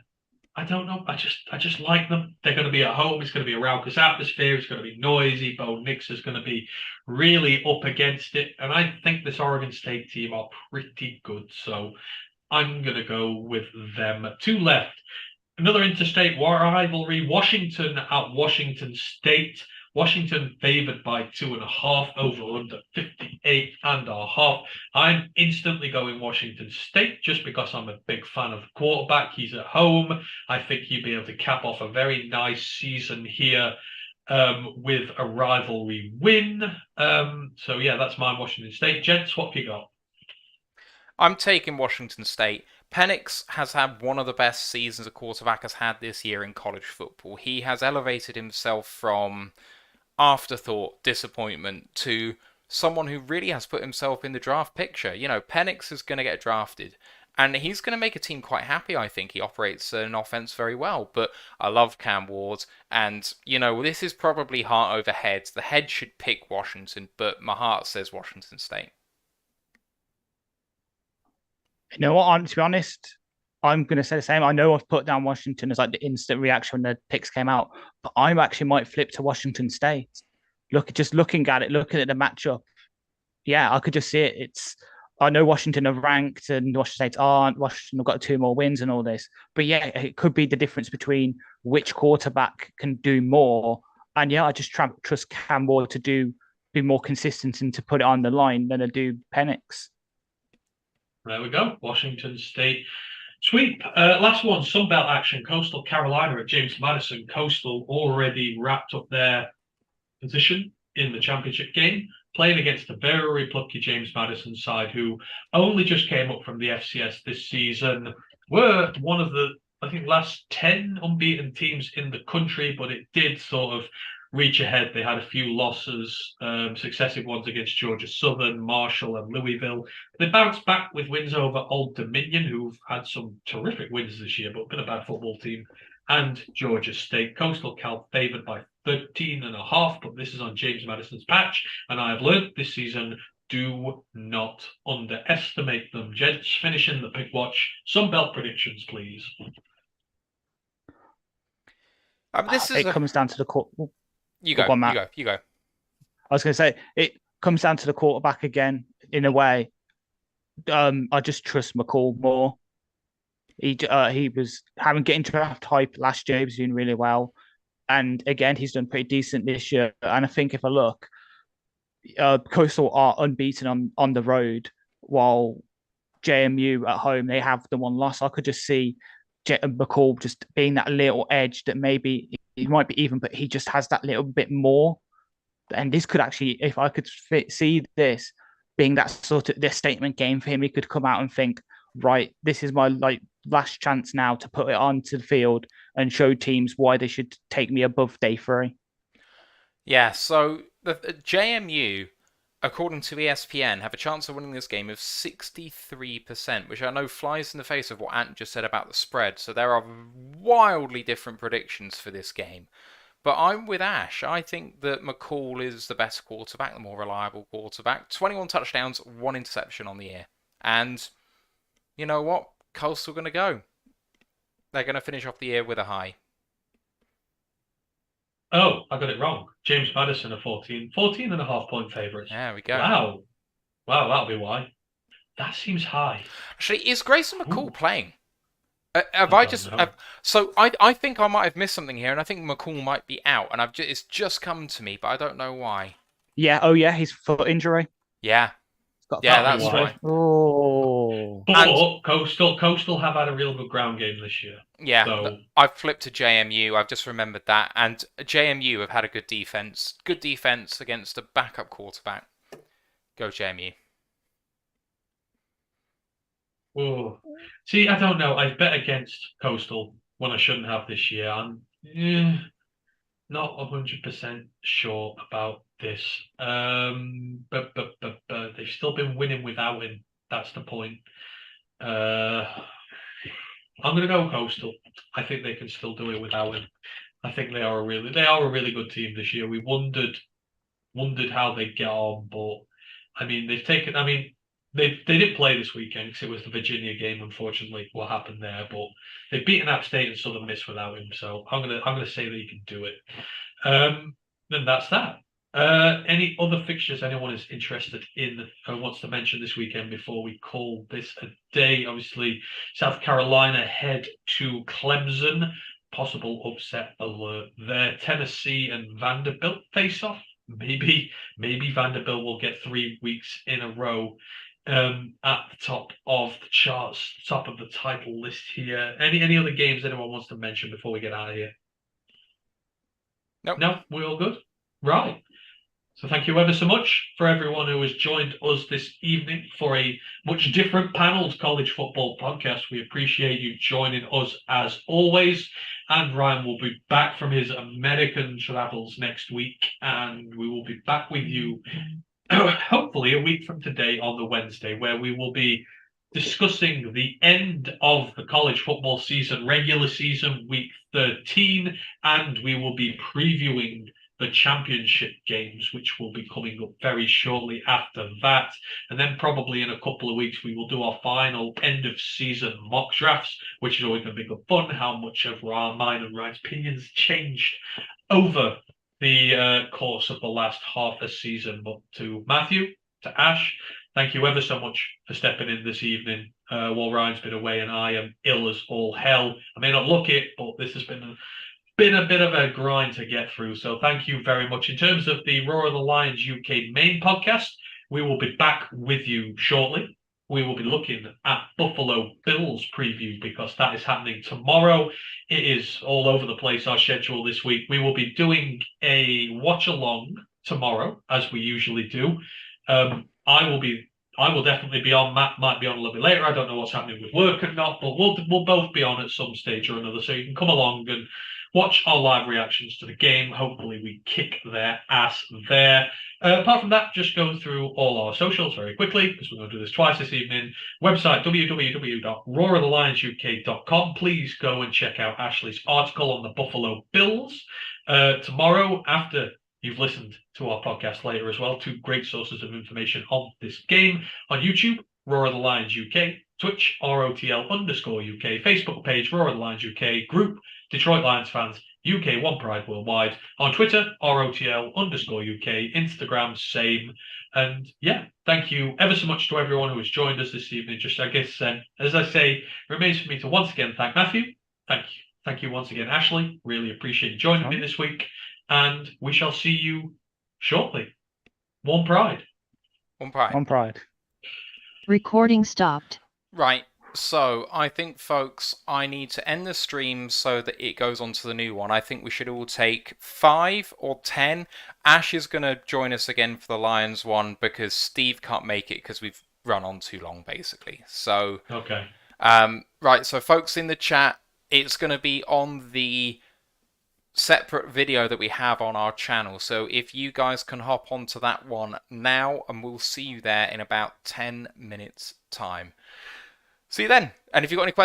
I don't know. I just like them. They're going to be at home. It's going to be a raucous atmosphere. It's going to be noisy. Bo Nix is going to be really up against it. And I think this Oregon State team are pretty good. So I'm going to go with them. Two left. Another interstate rivalry. Washington at Washington State. Washington favored by 2.5, over under 58.5. I'm instantly going Washington State just because I'm a big fan of the quarterback. He's at home. I think he'll be able to cap off a very nice season here with a rivalry win. So yeah, that's my Washington State. Gents, what have you got? I'm taking Washington State. Penix has had one of the best seasons a quarterback has had this year in college football. He has elevated himself from afterthought, disappointment, to someone who really has put himself in the draft picture. Penix is going to get drafted, and he's going to make a team quite happy, I think. He operates an offense very well, but I love Cam Ward, and, this is probably heart over head. The head should pick Washington, but my heart says Washington State. You know what? To be honest, I'm going to say the same. I know I've put down Washington as like the instant reaction when the picks came out, but I actually might flip to Washington State. Looking at it, looking at the matchup, yeah, I could just see it. I know Washington are ranked and Washington State aren't. Washington have got 2 more wins and all this, but yeah, it could be the difference between which quarterback can do more. And yeah, I just trust Cam Ward to be more consistent and to put it on the line than I do Penix. There we go. Washington State sweep. Last one, Sunbelt action. Coastal Carolina at James Madison. Coastal already wrapped up their position in the championship game, playing against a very plucky James Madison side who only just came up from the FCS this season. Were one of the, I think, last 10 unbeaten teams in the country, but it did sort of reach ahead. They had a few losses, successive ones against Georgia Southern, Marshall, and Louisville. They bounced back with wins over Old Dominion, who've had some terrific wins this year, but been a bad football team and Georgia State. Coastal Cal favoured by 13.5, but this is on James Madison's patch, and I have learned this season, do not underestimate them. Gents, finishing the pick watch. Some belt predictions, please. It comes down to the court. You go, you go. I was going to say, it comes down to the quarterback again, in a way. I just trust McCall more. He was getting draft hype last year. He was doing really well. And again, he's done pretty decent this year. And I think if I look, Coastal are unbeaten on the road, while JMU at home, they have the one loss. I could just see McCall just being that little edge that maybe he might be even, but he just has that little bit more. And this could actually, if I could see this being that sort of this statement game for him, he could come out and think, right, this is my last chance now to put it onto the field and show teams why they should take me above day 3. Yeah, so the JMU, according to ESPN, have a chance of winning this game of 63%, which I know flies in the face of what Ant just said about the spread. So there are wildly different predictions for this game. But I'm with Ash. I think that McCall is the best quarterback, the more reliable quarterback. 21 touchdowns, 1 interception on the year. And you know what? Coastal going to go. They're going to finish off the year with a high. Oh, I got it wrong. James Madison are 14.5 point favourites. There we go. Wow, that'll be why. That seems high. Actually, is Grayson McCall playing? So I think I might have missed something here, and I think McCall might be out, and it's just come to me, but I don't know why. Yeah. Oh yeah, his foot injury. Yeah. That's why. Oh. But Coastal have had a real good ground game this year. Yeah. So I've flipped to JMU. I've just remembered that, and JMU have had a good defense. Good defense against a backup quarterback. Go JMU. oh, see, I don't know. I've bet against Coastal when I shouldn't have this year. I'm not 100% sure about this. But they've still been winning without him. That's the point. I'm going to go Coastal. I think they can still do it without him. I think they are a really good team this year. We wondered how they'd get on, but I mean they didn't play this weekend because it was the Virginia game. Unfortunately, what happened there, but they've beaten App State and Southern Miss without him. So I'm gonna say that he can do it. Then that's that. Any other fixtures anyone is interested in or wants to mention this weekend before we call this a day? Obviously, South Carolina head to Clemson. Possible upset alert there. Tennessee and Vanderbilt face off. Maybe Vanderbilt will get 3 weeks in a row at the top of the charts, top of the title list here. Any other games anyone wants to mention before we get out of here? Nope. No, we're all good. Right. So thank you ever so much for everyone who has joined us this evening for a much different paneled college football podcast. We appreciate you joining us as always. And Ryan will be back from his American travels next week, and we will be back with you hopefully a week from today on the Wednesday, where we will be discussing the end of the college football season, regular season, week 13, and we will be previewing the championship games, which will be coming up very shortly after that. And then probably in a couple of weeks, we will do our final end of season mock drafts, which is always going to be good fun. How much of mine and Ryan's opinions changed over the course of the last half a season. But to Matthew, to Ash, thank you ever so much for stepping in this evening while Ryan's been away and I am ill as all hell. I may not look it, but this has been a bit of a grind to get through. So thank you very much. In terms of the Roar of the Lions UK main podcast, we will be back with you shortly. We will be looking at Buffalo Bills preview because that is happening tomorrow. It is all over the place, our schedule this week. We will be doing a watch along tomorrow, as we usually do. I will definitely be on. Matt might be on a little bit later. I don't know what's happening with work and not, but we'll both be on at some stage or another. So you can come along and watch our live reactions to the game. Hopefully we kick their ass there. Apart from that, just go through all our socials very quickly, because we're going to do this twice this evening. Website, www.roarofthelionsuk.com. Please go and check out Ashley's article on the Buffalo Bills. Tomorrow, after you've listened to our podcast later as well, 2 great sources of information on this game on YouTube, Roar of the Lions UK, Twitch, ROTL_UK, Facebook page, Roar of the Lions UK, group, Detroit Lions fans, UK One Pride Worldwide, on Twitter, ROTL_UK, Instagram, same. And yeah, thank you ever so much to everyone who has joined us this evening. Just, I guess, as I say, remains for me to once again thank Matthew. Thank you once again, Ashley. Really appreciate you joining me this week. And we shall see you shortly. One Pride. One Pride. On Pride. Recording stopped. Right. So I think, folks, I need to end the stream so that it goes on to the new one. I think we should all take 5 or 10. Ash is going to join us again for the Lions one because Steve can't make it because we've run on too long, basically. So, okay. Right. So, folks in the chat, it's going to be on the separate video that we have on our channel. So if you guys can hop onto that one now, and we'll see you there in about 10 minutes time. See you then. And if you've got any questions,